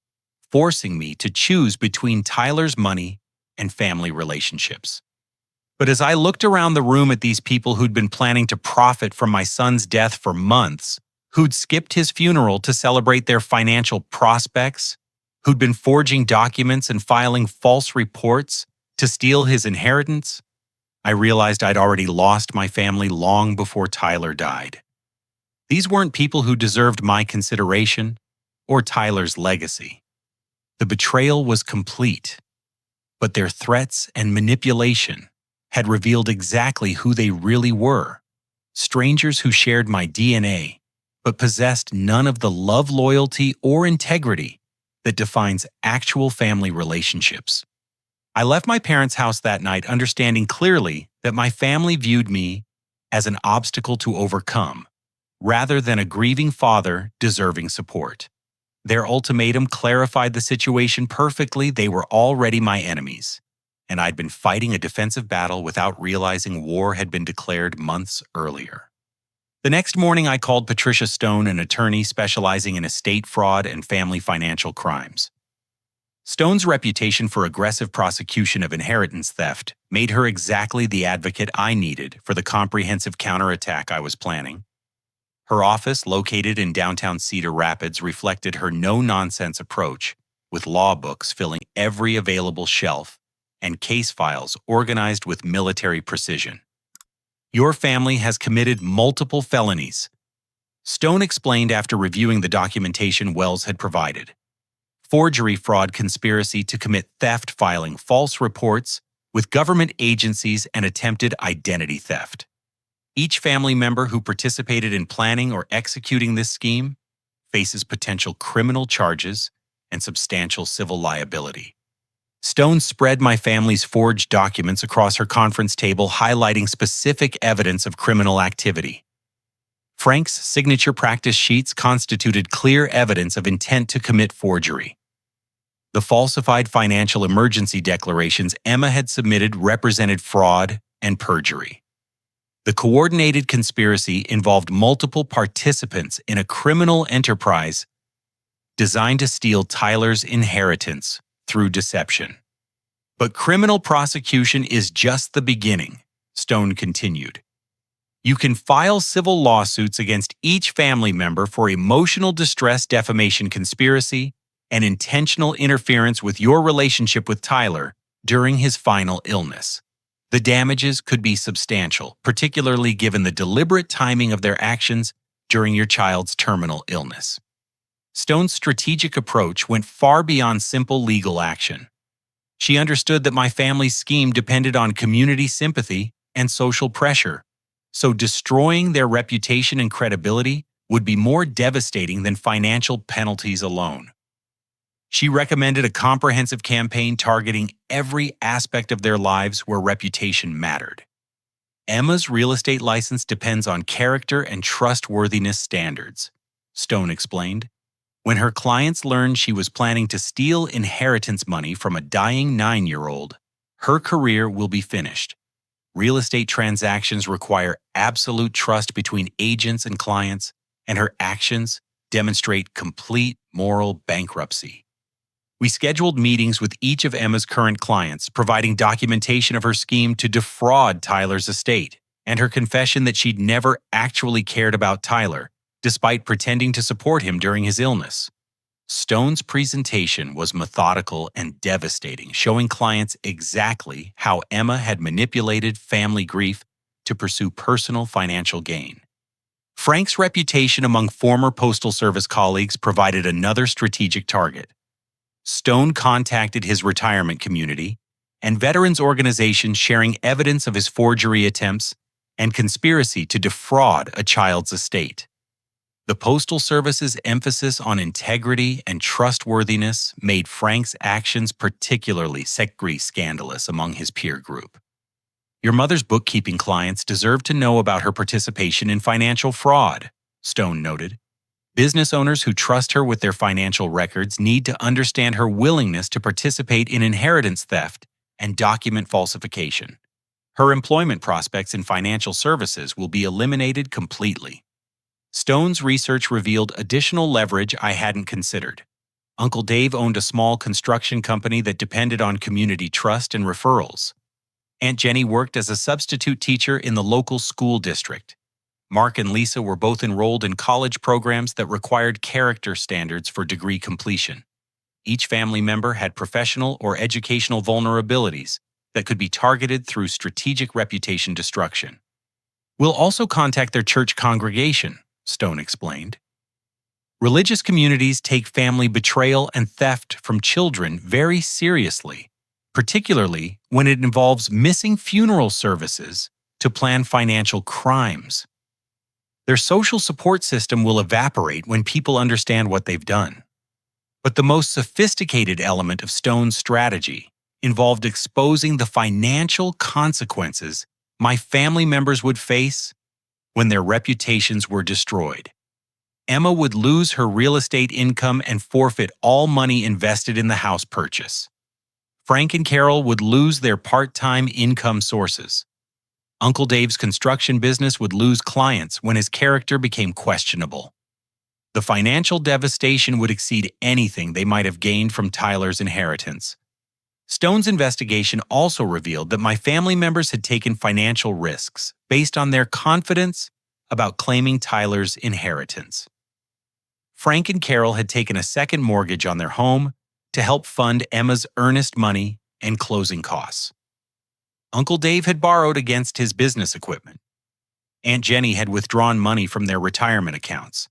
forcing me to choose between Tyler's money and family relationships. But as I looked around the room at these people who'd been planning to profit from my son's death for months, who'd skipped his funeral to celebrate their financial prospects, who'd been forging documents and filing false reports to steal his inheritance. I realized I'd already lost my family long before Tyler died. These weren't people who deserved my consideration or Tyler's legacy. The betrayal was complete, but their threats and manipulation had revealed exactly who they really were: strangers who shared my DNA, but possessed none of the love, loyalty, or integrity that defines actual family relationships. I left my parents' house that night understanding clearly that my family viewed me as an obstacle to overcome, rather than a grieving father deserving support. Their ultimatum clarified the situation perfectly. They were already my enemies, and I'd been fighting a defensive battle without realizing war had been declared months earlier. The next morning, I called Patricia Stone, an attorney specializing in estate fraud and family financial crimes. Stone's reputation for aggressive prosecution of inheritance theft made her exactly the advocate I needed for the comprehensive counterattack I was planning. Her office, located in downtown Cedar Rapids, reflected her no-nonsense approach, with law books filling every available shelf and case files organized with military precision. "Your family has committed multiple felonies," Stone explained after reviewing the documentation Wells had provided. "Forgery, fraud, conspiracy to commit theft, filing false reports with government agencies, and attempted identity theft. Each family member who participated in planning or executing this scheme faces potential criminal charges and substantial civil liability." Stone spread my family's forged documents across her conference table, highlighting specific evidence of criminal activity. Frank's signature practice sheets constituted clear evidence of intent to commit forgery. The falsified financial emergency declarations Emma had submitted represented fraud and perjury. The coordinated conspiracy involved multiple participants in a criminal enterprise designed to steal Tyler's inheritance through deception. "But criminal prosecution is just the beginning," Stone continued. "You can file civil lawsuits against each family member for emotional distress, defamation, conspiracy, and intentional interference with your relationship with Tyler during his final illness. The damages could be substantial, particularly given the deliberate timing of their actions during your child's terminal illness." Stone's strategic approach went far beyond simple legal action. She understood that my family's scheme depended on community sympathy and social pressure, so destroying their reputation and credibility would be more devastating than financial penalties alone. She recommended a comprehensive campaign targeting every aspect of their lives where reputation mattered. "Emma's real estate license depends on character and trustworthiness standards," Stone explained. "When her clients learned she was planning to steal inheritance money from a dying 9-year-old, her career will be finished. Real estate transactions require absolute trust between agents and clients, and her actions demonstrate complete moral bankruptcy." We scheduled meetings with each of Emma's current clients, providing documentation of her scheme to defraud Tyler's estate, and her confession that she'd never actually cared about Tyler, despite pretending to support him during his illness. Stone's presentation was methodical and devastating, showing clients exactly how Emma had manipulated family grief to pursue personal financial gain. Frank's reputation among former Postal Service colleagues provided another strategic target. Stone contacted his retirement community and veterans organizations sharing evidence of his forgery attempts and conspiracy to defraud a child's estate. The Postal Service's emphasis on integrity and trustworthiness made Frank's actions particularly scandalous among his peer group. "Your mother's bookkeeping clients deserve to know about her participation in financial fraud," Stone noted. "Business owners who trust her with their financial records need to understand her willingness to participate in inheritance theft and document falsification. Her employment prospects in financial services will be eliminated completely." Stone's research revealed additional leverage I hadn't considered. Uncle Dave owned a small construction company that depended on community trust and referrals. Aunt Jenny worked as a substitute teacher in the local school district. Mark and Lisa were both enrolled in college programs that required character standards for degree completion. Each family member had professional or educational vulnerabilities that could be targeted through strategic reputation destruction. We'll also contact their church congregation, Stone explained. Religious communities take family betrayal and theft from children very seriously, particularly when it involves missing funeral services to plan financial crimes. Their social support system will evaporate when people understand what they've done. But the most sophisticated element of Stone's strategy involved exposing the financial consequences my family members would face when their reputations were destroyed. Emma would lose her real estate income and forfeit all money invested in the house purchase. Frank and Carol would lose their part-time income sources. Uncle Dave's construction business would lose clients when his character became questionable. The financial devastation would exceed anything they might have gained from Tyler's inheritance. Stone's investigation also revealed that my family members had taken financial risks based on their confidence about claiming Tyler's inheritance. Frank and Carol had taken a second mortgage on their home to help fund Emma's earnest money and closing costs. Uncle Dave had borrowed against his business equipment. Aunt Jenny had withdrawn money from their retirement accounts.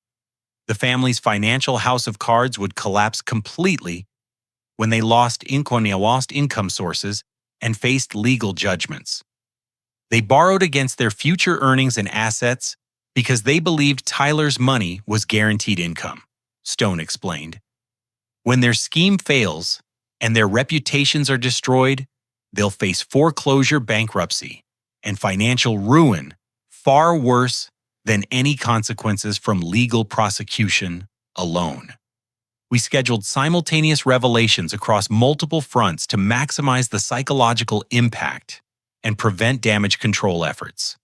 The family's financial house of cards would collapse completely when they lost income sources and faced legal judgments. They borrowed against their future earnings and assets because they believed Tyler's money was guaranteed income, Stone explained. When their scheme fails and their reputations are destroyed, they'll face foreclosure, bankruptcy, and financial ruin far worse than any consequences from legal prosecution alone. We scheduled simultaneous revelations across multiple fronts to maximize the psychological impact and prevent damage control efforts.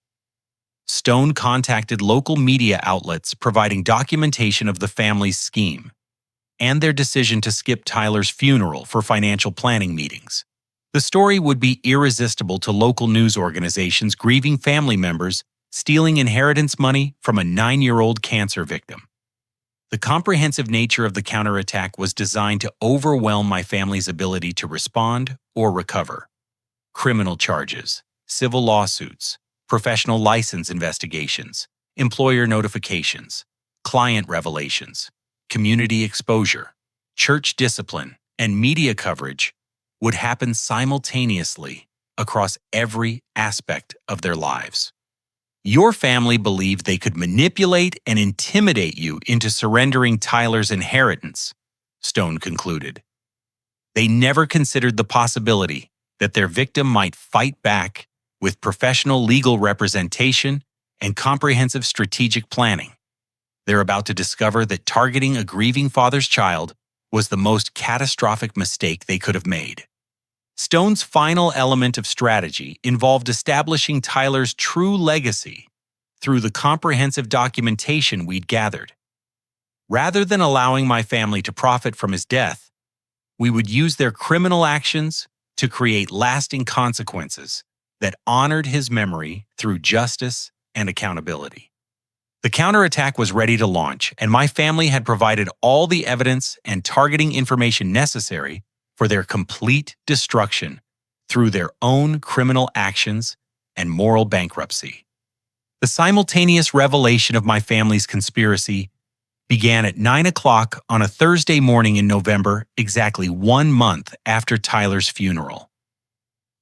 Stone contacted local media outlets providing documentation of the family's scheme and their decision to skip Tyler's funeral for financial planning meetings. The story would be irresistible to local news organizations grieving family members stealing inheritance money from a 9-year-old cancer victim. The comprehensive nature of the counterattack was designed to overwhelm my family's ability to respond or recover. Criminal charges, civil lawsuits, professional license investigations, employer notifications, client revelations, community exposure, church discipline, and media coverage would happen simultaneously across every aspect of their lives. Your family believed they could manipulate and intimidate you into surrendering Tyler's inheritance, Stone concluded. They never considered the possibility that their victim might fight back with professional legal representation and comprehensive strategic planning. They're about to discover that targeting a grieving father's child was the most catastrophic mistake they could have made. Stone's final element of strategy involved establishing Tyler's true legacy through the comprehensive documentation we'd gathered. Rather than allowing my family to profit from his death, we would use their criminal actions to create lasting consequences that honored his memory through justice and accountability. The counterattack was ready to launch, and my family had provided all the evidence and targeting information necessary for their complete destruction through their own criminal actions and moral bankruptcy. The simultaneous revelation of my family's conspiracy began at 9 o'clock on a Thursday morning in November, exactly 1 month after Tyler's funeral.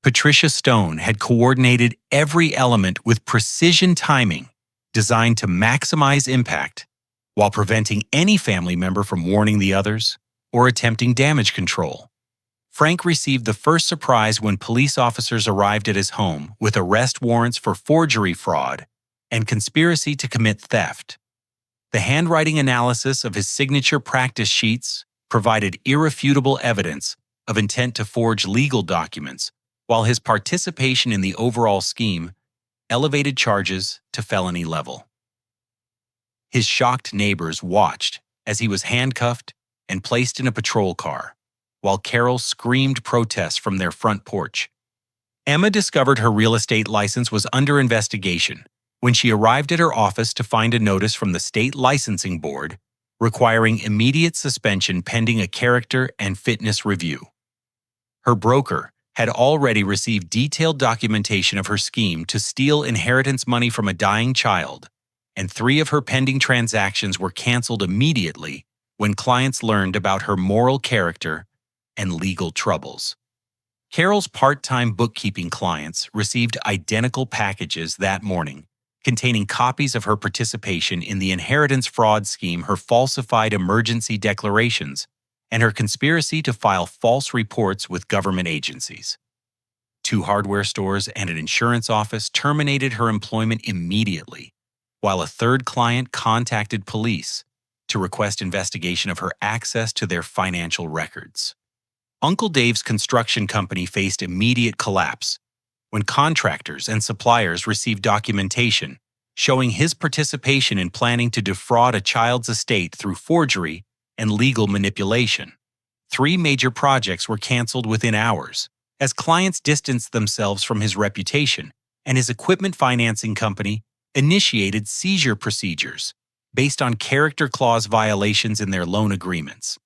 Patricia Stone had coordinated every element with precision timing designed to maximize impact while preventing any family member from warning the others or attempting damage control. Frank received the first surprise when police officers arrived at his home with arrest warrants for forgery fraud and conspiracy to commit theft. The handwriting analysis of his signature practice sheets provided irrefutable evidence of intent to forge legal documents, while his participation in the overall scheme elevated charges to felony level. His shocked neighbors watched as he was handcuffed and placed in a patrol car, while Carol screamed protests from their front porch. Emma discovered her real estate license was under investigation when she arrived at her office to find a notice from the state licensing board requiring immediate suspension pending a character and fitness review. Her broker had already received detailed documentation of her scheme to steal inheritance money from a dying child, and 3 of her pending transactions were canceled immediately when clients learned about her moral character and legal troubles. Carol's part-time bookkeeping clients received identical packages that morning, containing copies of her participation in the inheritance fraud scheme, her falsified emergency declarations, and her conspiracy to file false reports with government agencies. 2 hardware stores and an insurance office terminated her employment immediately, while a 3rd client contacted police to request investigation of her access to their financial records. Uncle Dave's construction company faced immediate collapse when contractors and suppliers received documentation showing his participation in planning to defraud a child's estate through forgery and legal manipulation. 3 major projects were canceled within hours, as clients distanced themselves from his reputation, and his equipment financing company initiated seizure procedures based on character clause violations in their loan agreements.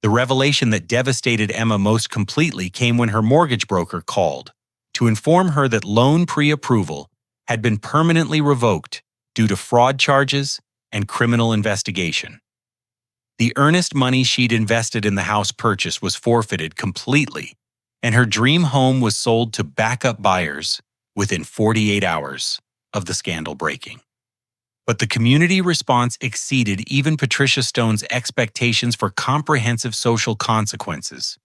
The revelation that devastated Emma most completely came when her mortgage broker called to inform her that loan pre-approval had been permanently revoked due to fraud charges and criminal investigation. The earnest money she'd invested in the house purchase was forfeited completely, and her dream home was sold to backup buyers within 48 hours of the scandal breaking. But the community response exceeded even Patricia Stone's expectations for comprehensive social consequences.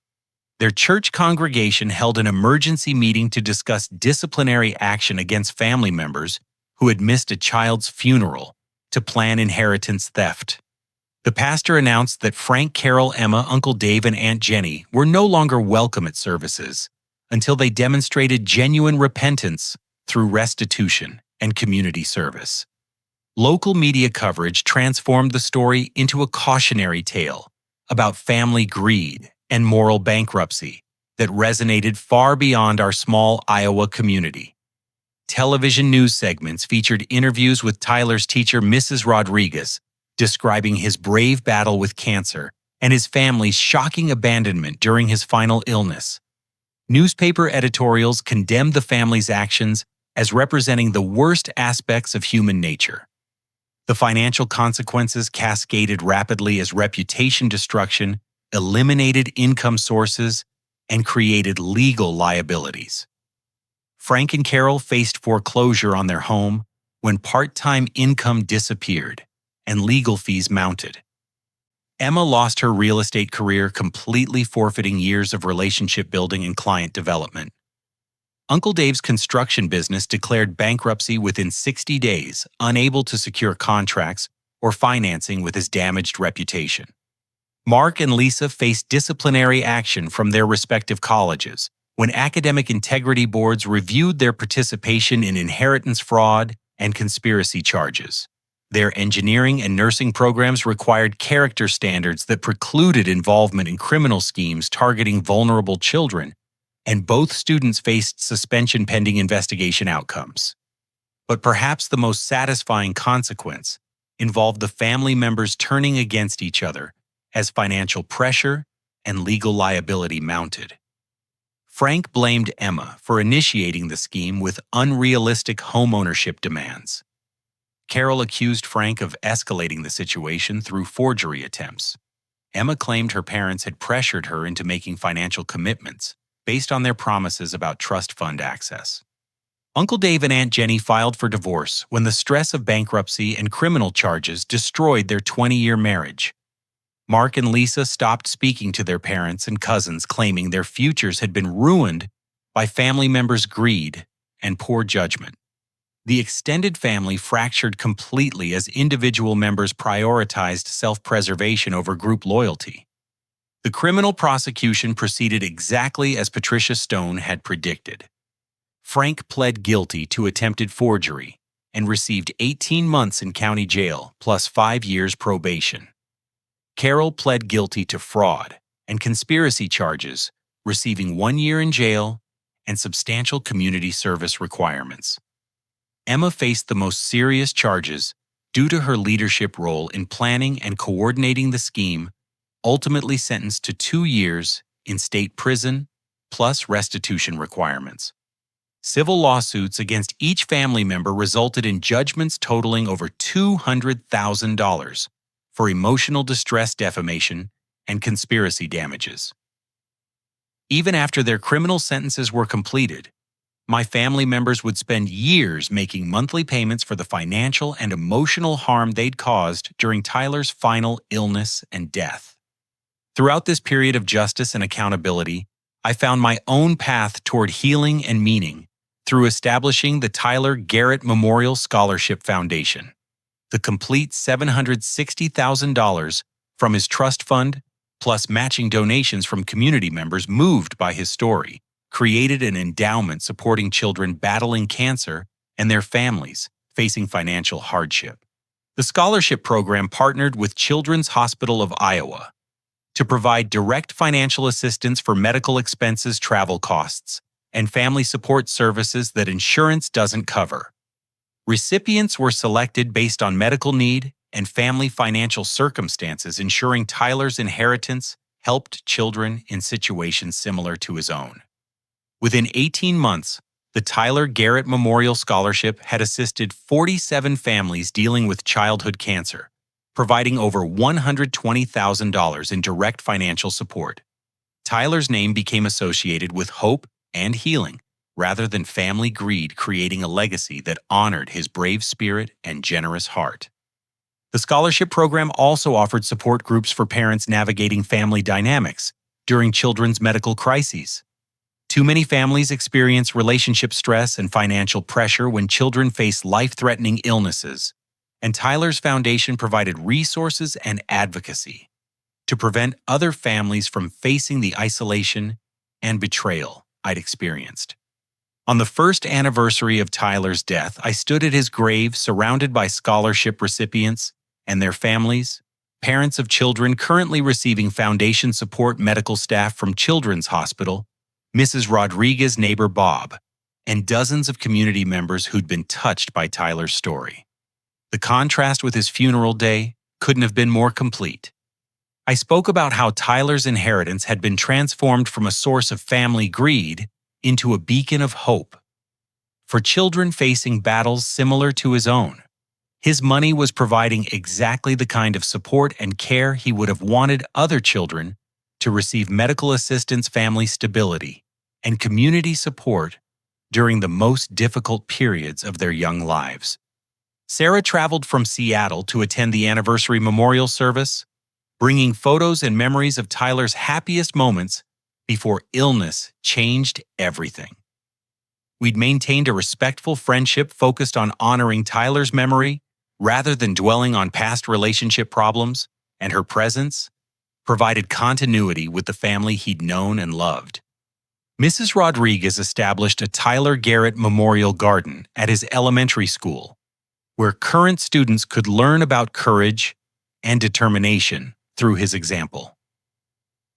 Their church congregation held an emergency meeting to discuss disciplinary action against family members who had missed a child's funeral to plan inheritance theft. The pastor announced that Frank, Carol, Emma, Uncle Dave, and Aunt Jenny were no longer welcome at services until they demonstrated genuine repentance through restitution and community service. Local media coverage transformed the story into a cautionary tale about family greed and moral bankruptcy that resonated far beyond our small Iowa community. Television news segments featured interviews with Tyler's teacher, Mrs. Rodriguez, describing his brave battle with cancer and his family's shocking abandonment during his final illness. Newspaper editorials condemned the family's actions as representing the worst aspects of human nature. The financial consequences cascaded rapidly as reputation destruction eliminated income sources and created legal liabilities. Frank and Carol faced foreclosure on their home when part-time income disappeared and legal fees mounted. Emma lost her real estate career, completely forfeiting years of relationship building and client development. Uncle Dave's construction business declared bankruptcy within 60 days, unable to secure contracts or financing with his damaged reputation. Mark and Lisa faced disciplinary action from their respective colleges when academic integrity boards reviewed their participation in inheritance fraud and conspiracy charges. Their engineering and nursing programs required character standards that precluded involvement in criminal schemes targeting vulnerable children, and both students faced suspension pending investigation outcomes. But perhaps the most satisfying consequence involved the family members turning against each other as financial pressure and legal liability mounted. Frank blamed Emma for initiating the scheme with unrealistic homeownership demands. Carol accused Frank of escalating the situation through forgery attempts. Emma claimed her parents had pressured her into making financial commitments based on their promises about trust fund access. Uncle Dave and Aunt Jenny filed for divorce when the stress of bankruptcy and criminal charges destroyed their 20-year marriage. Mark and Lisa stopped speaking to their parents and cousins, claiming their futures had been ruined by family members' greed and poor judgment. The extended family fractured completely as individual members prioritized self-preservation over group loyalty. The criminal prosecution proceeded exactly as Patricia Stone had predicted. Frank pled guilty to attempted forgery and received 18 months in county jail plus 5 years probation. Carol pled guilty to fraud and conspiracy charges, receiving 1 year in jail and substantial community service requirements. Emma faced the most serious charges due to her leadership role in planning and coordinating the scheme, ultimately sentenced to 2 years in state prison plus restitution requirements. Civil lawsuits against each family member resulted in judgments totaling over $200,000 for emotional distress defamation and conspiracy damages. Even after their criminal sentences were completed, my family members would spend years making monthly payments for the financial and emotional harm they'd caused during Tyler's final illness and death. Throughout this period of justice and accountability, I found my own path toward healing and meaning through establishing the Tyler Garrett Memorial Scholarship Foundation. The complete $760,000 from his trust fund, plus matching donations from community members moved by his story, created an endowment supporting children battling cancer and their families facing financial hardship. The scholarship program partnered with Children's Hospital of Iowa to provide direct financial assistance for medical expenses, travel costs, and family support services that insurance doesn't cover. Recipients were selected based on medical need and family financial circumstances, ensuring Tyler's inheritance helped children in situations similar to his own. Within 18 months, the Tyler Garrett Memorial Scholarship had assisted 47 families dealing with childhood cancer, providing over $120,000 in direct financial support. Tyler's name became associated with hope and healing, rather than family greed, creating a legacy that honored his brave spirit and generous heart. The scholarship program also offered support groups for parents navigating family dynamics during children's medical crises. Too many families experience relationship stress and financial pressure when children face life-threatening illnesses, and Tyler's foundation provided resources and advocacy to prevent other families from facing the isolation and betrayal I'd experienced. On the first anniversary of Tyler's death, I stood at his grave surrounded by scholarship recipients and their families, parents of children currently receiving foundation support, medical staff from Children's Hospital, Mrs. Rodriguez's neighbor Bob, and dozens of community members who'd been touched by Tyler's story. The contrast with his funeral day couldn't have been more complete. I spoke about how Tyler's inheritance had been transformed from a source of family greed into a beacon of hope. For children facing battles similar to his own, his money was providing exactly the kind of support and care he would have wanted other children to receive: medical assistance, family stability, and community support during the most difficult periods of their young lives. Sarah traveled from Seattle to attend the anniversary memorial service, bringing photos and memories of Tyler's happiest moments before illness changed everything. We'd maintained a respectful friendship focused on honoring Tyler's memory rather than dwelling on past relationship problems, and her presence provided continuity with the family he'd known and loved. Mrs. Rodriguez established a Tyler Garrett Memorial Garden at his elementary school, where current students could learn about courage and determination through his example.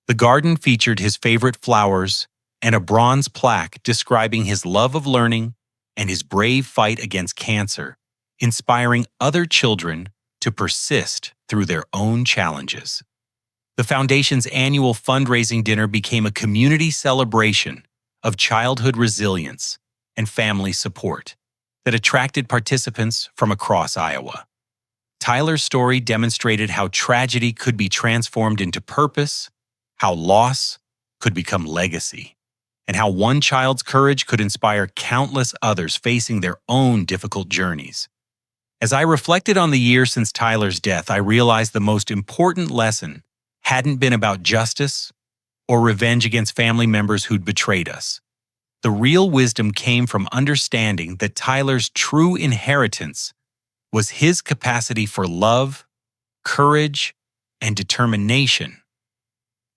The garden featured his favorite flowers and a bronze plaque describing his love of learning and his brave fight against cancer, inspiring other children to persist through their own challenges. The foundation's annual fundraising dinner became a community celebration of childhood resilience and family support that attracted participants from across Iowa. Tyler's story demonstrated how tragedy could be transformed into purpose, how loss could become legacy, and how one child's courage could inspire countless others facing their own difficult journeys. As I reflected on the year since Tyler's death, I realized the most important lesson hadn't been about justice or revenge against family members who'd betrayed us. The real wisdom came from understanding that Tyler's true inheritance was his capacity for love, courage, and determination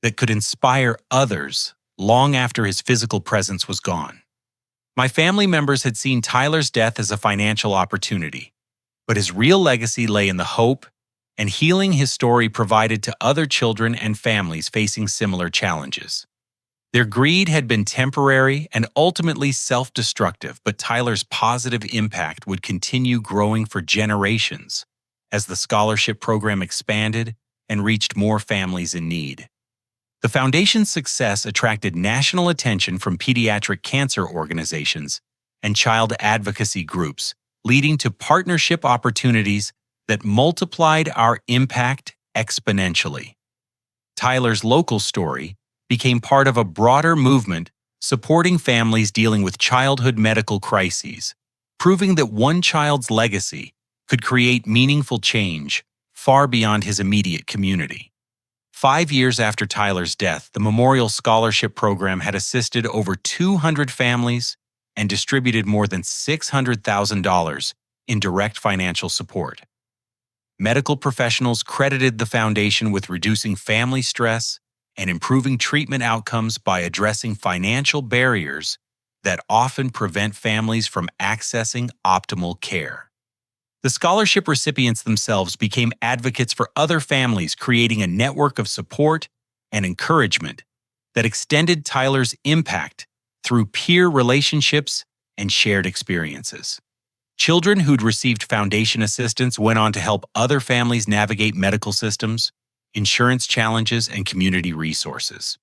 that could inspire others long after his physical presence was gone. My family members had seen Tyler's death as a financial opportunity, but his real legacy lay in the hope and healing his story provided to other children and families facing similar challenges. Their greed had been temporary and ultimately self-destructive, but Tyler's positive impact would continue growing for generations, as the scholarship program expanded and reached more families in need. The foundation's success attracted national attention from pediatric cancer organizations and child advocacy groups, leading to partnership opportunities that multiplied our impact exponentially. Tyler's local story became part of a broader movement supporting families dealing with childhood medical crises, proving that one child's legacy could create meaningful change far beyond his immediate community. 5 years after Tyler's death, the Memorial Scholarship Program had assisted over 200 families and distributed more than $600,000 in direct financial support. Medical professionals credited the foundation with reducing family stress and improving treatment outcomes by addressing financial barriers that often prevent families from accessing optimal care. The scholarship recipients themselves became advocates for other families, creating a network of support and encouragement that extended Tyler's impact through peer relationships and shared experiences. Children who'd received foundation assistance went on to help other families navigate medical systems, insurance challenges, and community resources.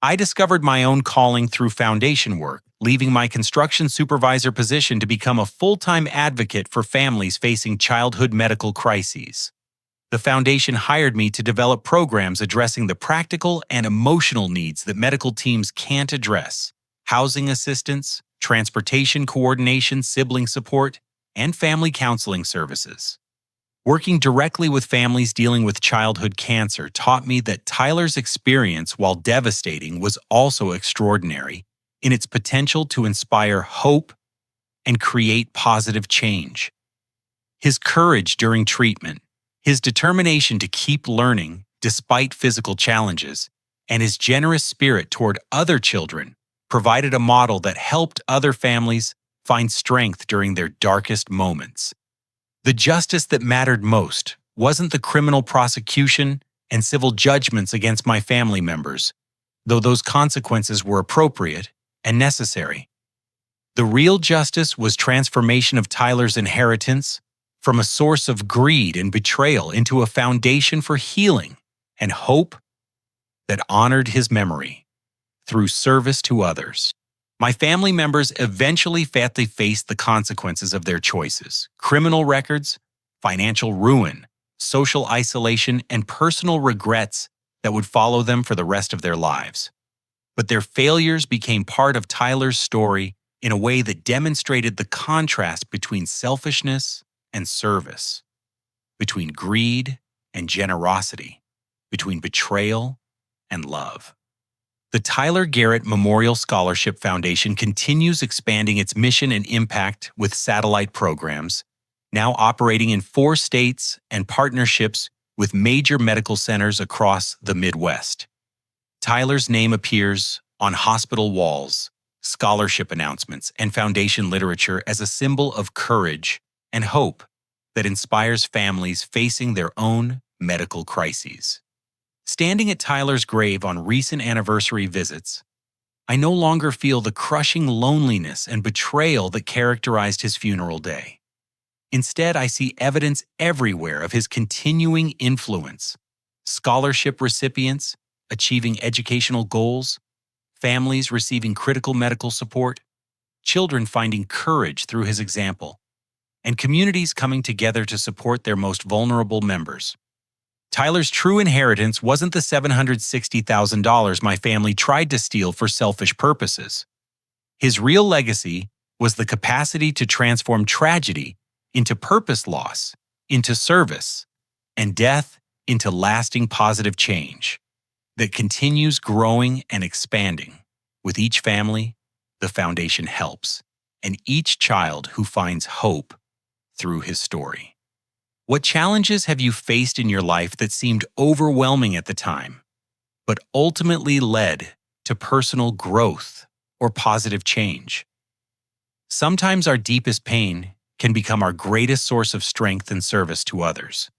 I discovered my own calling through foundation work, leaving my construction supervisor position to become a full-time advocate for families facing childhood medical crises. The foundation hired me to develop programs addressing the practical and emotional needs that medical teams can't address: housing assistance, transportation coordination, sibling support, and family counseling services. Working directly with families dealing with childhood cancer taught me that Tyler's experience, while devastating, was also extraordinary in its potential to inspire hope and create positive change. His courage during treatment, his determination to keep learning despite physical challenges, and his generous spirit toward other children provided a model that helped other families find strength during their darkest moments. The justice that mattered most wasn't the criminal prosecution and civil judgments against my family members, though those consequences were appropriate and necessary. The real justice was transformation of Tyler's inheritance from a source of greed and betrayal into a foundation for healing and hope that honored his memory through service to others. My family members eventually had to face the consequences of their choices: criminal records, financial ruin, social isolation, and personal regrets that would follow them for the rest of their lives. But their failures became part of Tyler's story in a way that demonstrated the contrast between selfishness and service, between greed and generosity, between betrayal and love. The Tyler Garrett Memorial Scholarship Foundation continues expanding its mission and impact with satellite programs, now operating in 4 states and partnerships with major medical centers across the Midwest. Tyler's name appears on hospital walls, scholarship announcements, and foundation literature as a symbol of courage and hope that inspires families facing their own medical crises. Standing at Tyler's grave on recent anniversary visits, I no longer feel the crushing loneliness and betrayal that characterized his funeral day. Instead, I see evidence everywhere of his continuing influence: scholarship recipients achieving educational goals, families receiving critical medical support, children finding courage through his example, and communities coming together to support their most vulnerable members. Tyler's true inheritance wasn't the $760,000 my family tried to steal for selfish purposes. His real legacy was the capacity to transform tragedy into purpose loss, into service, and death into lasting positive change that continues growing and expanding. With each family, the foundation helps, and each child who finds hope through his story. What challenges have you faced in your life that seemed overwhelming at the time, but ultimately led to personal growth or positive change? Sometimes our deepest pain can become our greatest source of strength and service to others.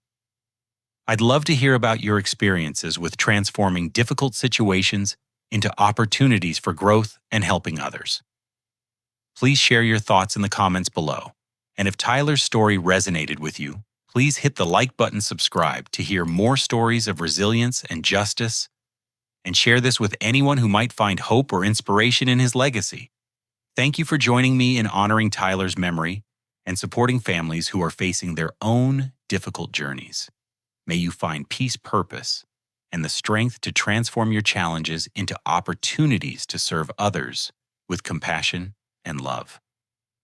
I'd love to hear about your experiences with transforming difficult situations into opportunities for growth and helping others. Please share your thoughts in the comments below. And if Tyler's story resonated with you, Please hit the like button, subscribe to hear more stories of resilience and justice, and share this with anyone who might find hope or inspiration in his legacy. Thank you for joining me in honoring Tyler's memory and supporting families who are facing their own difficult journeys. May you find peace, purpose, and the strength to transform your challenges into opportunities to serve others with compassion and love.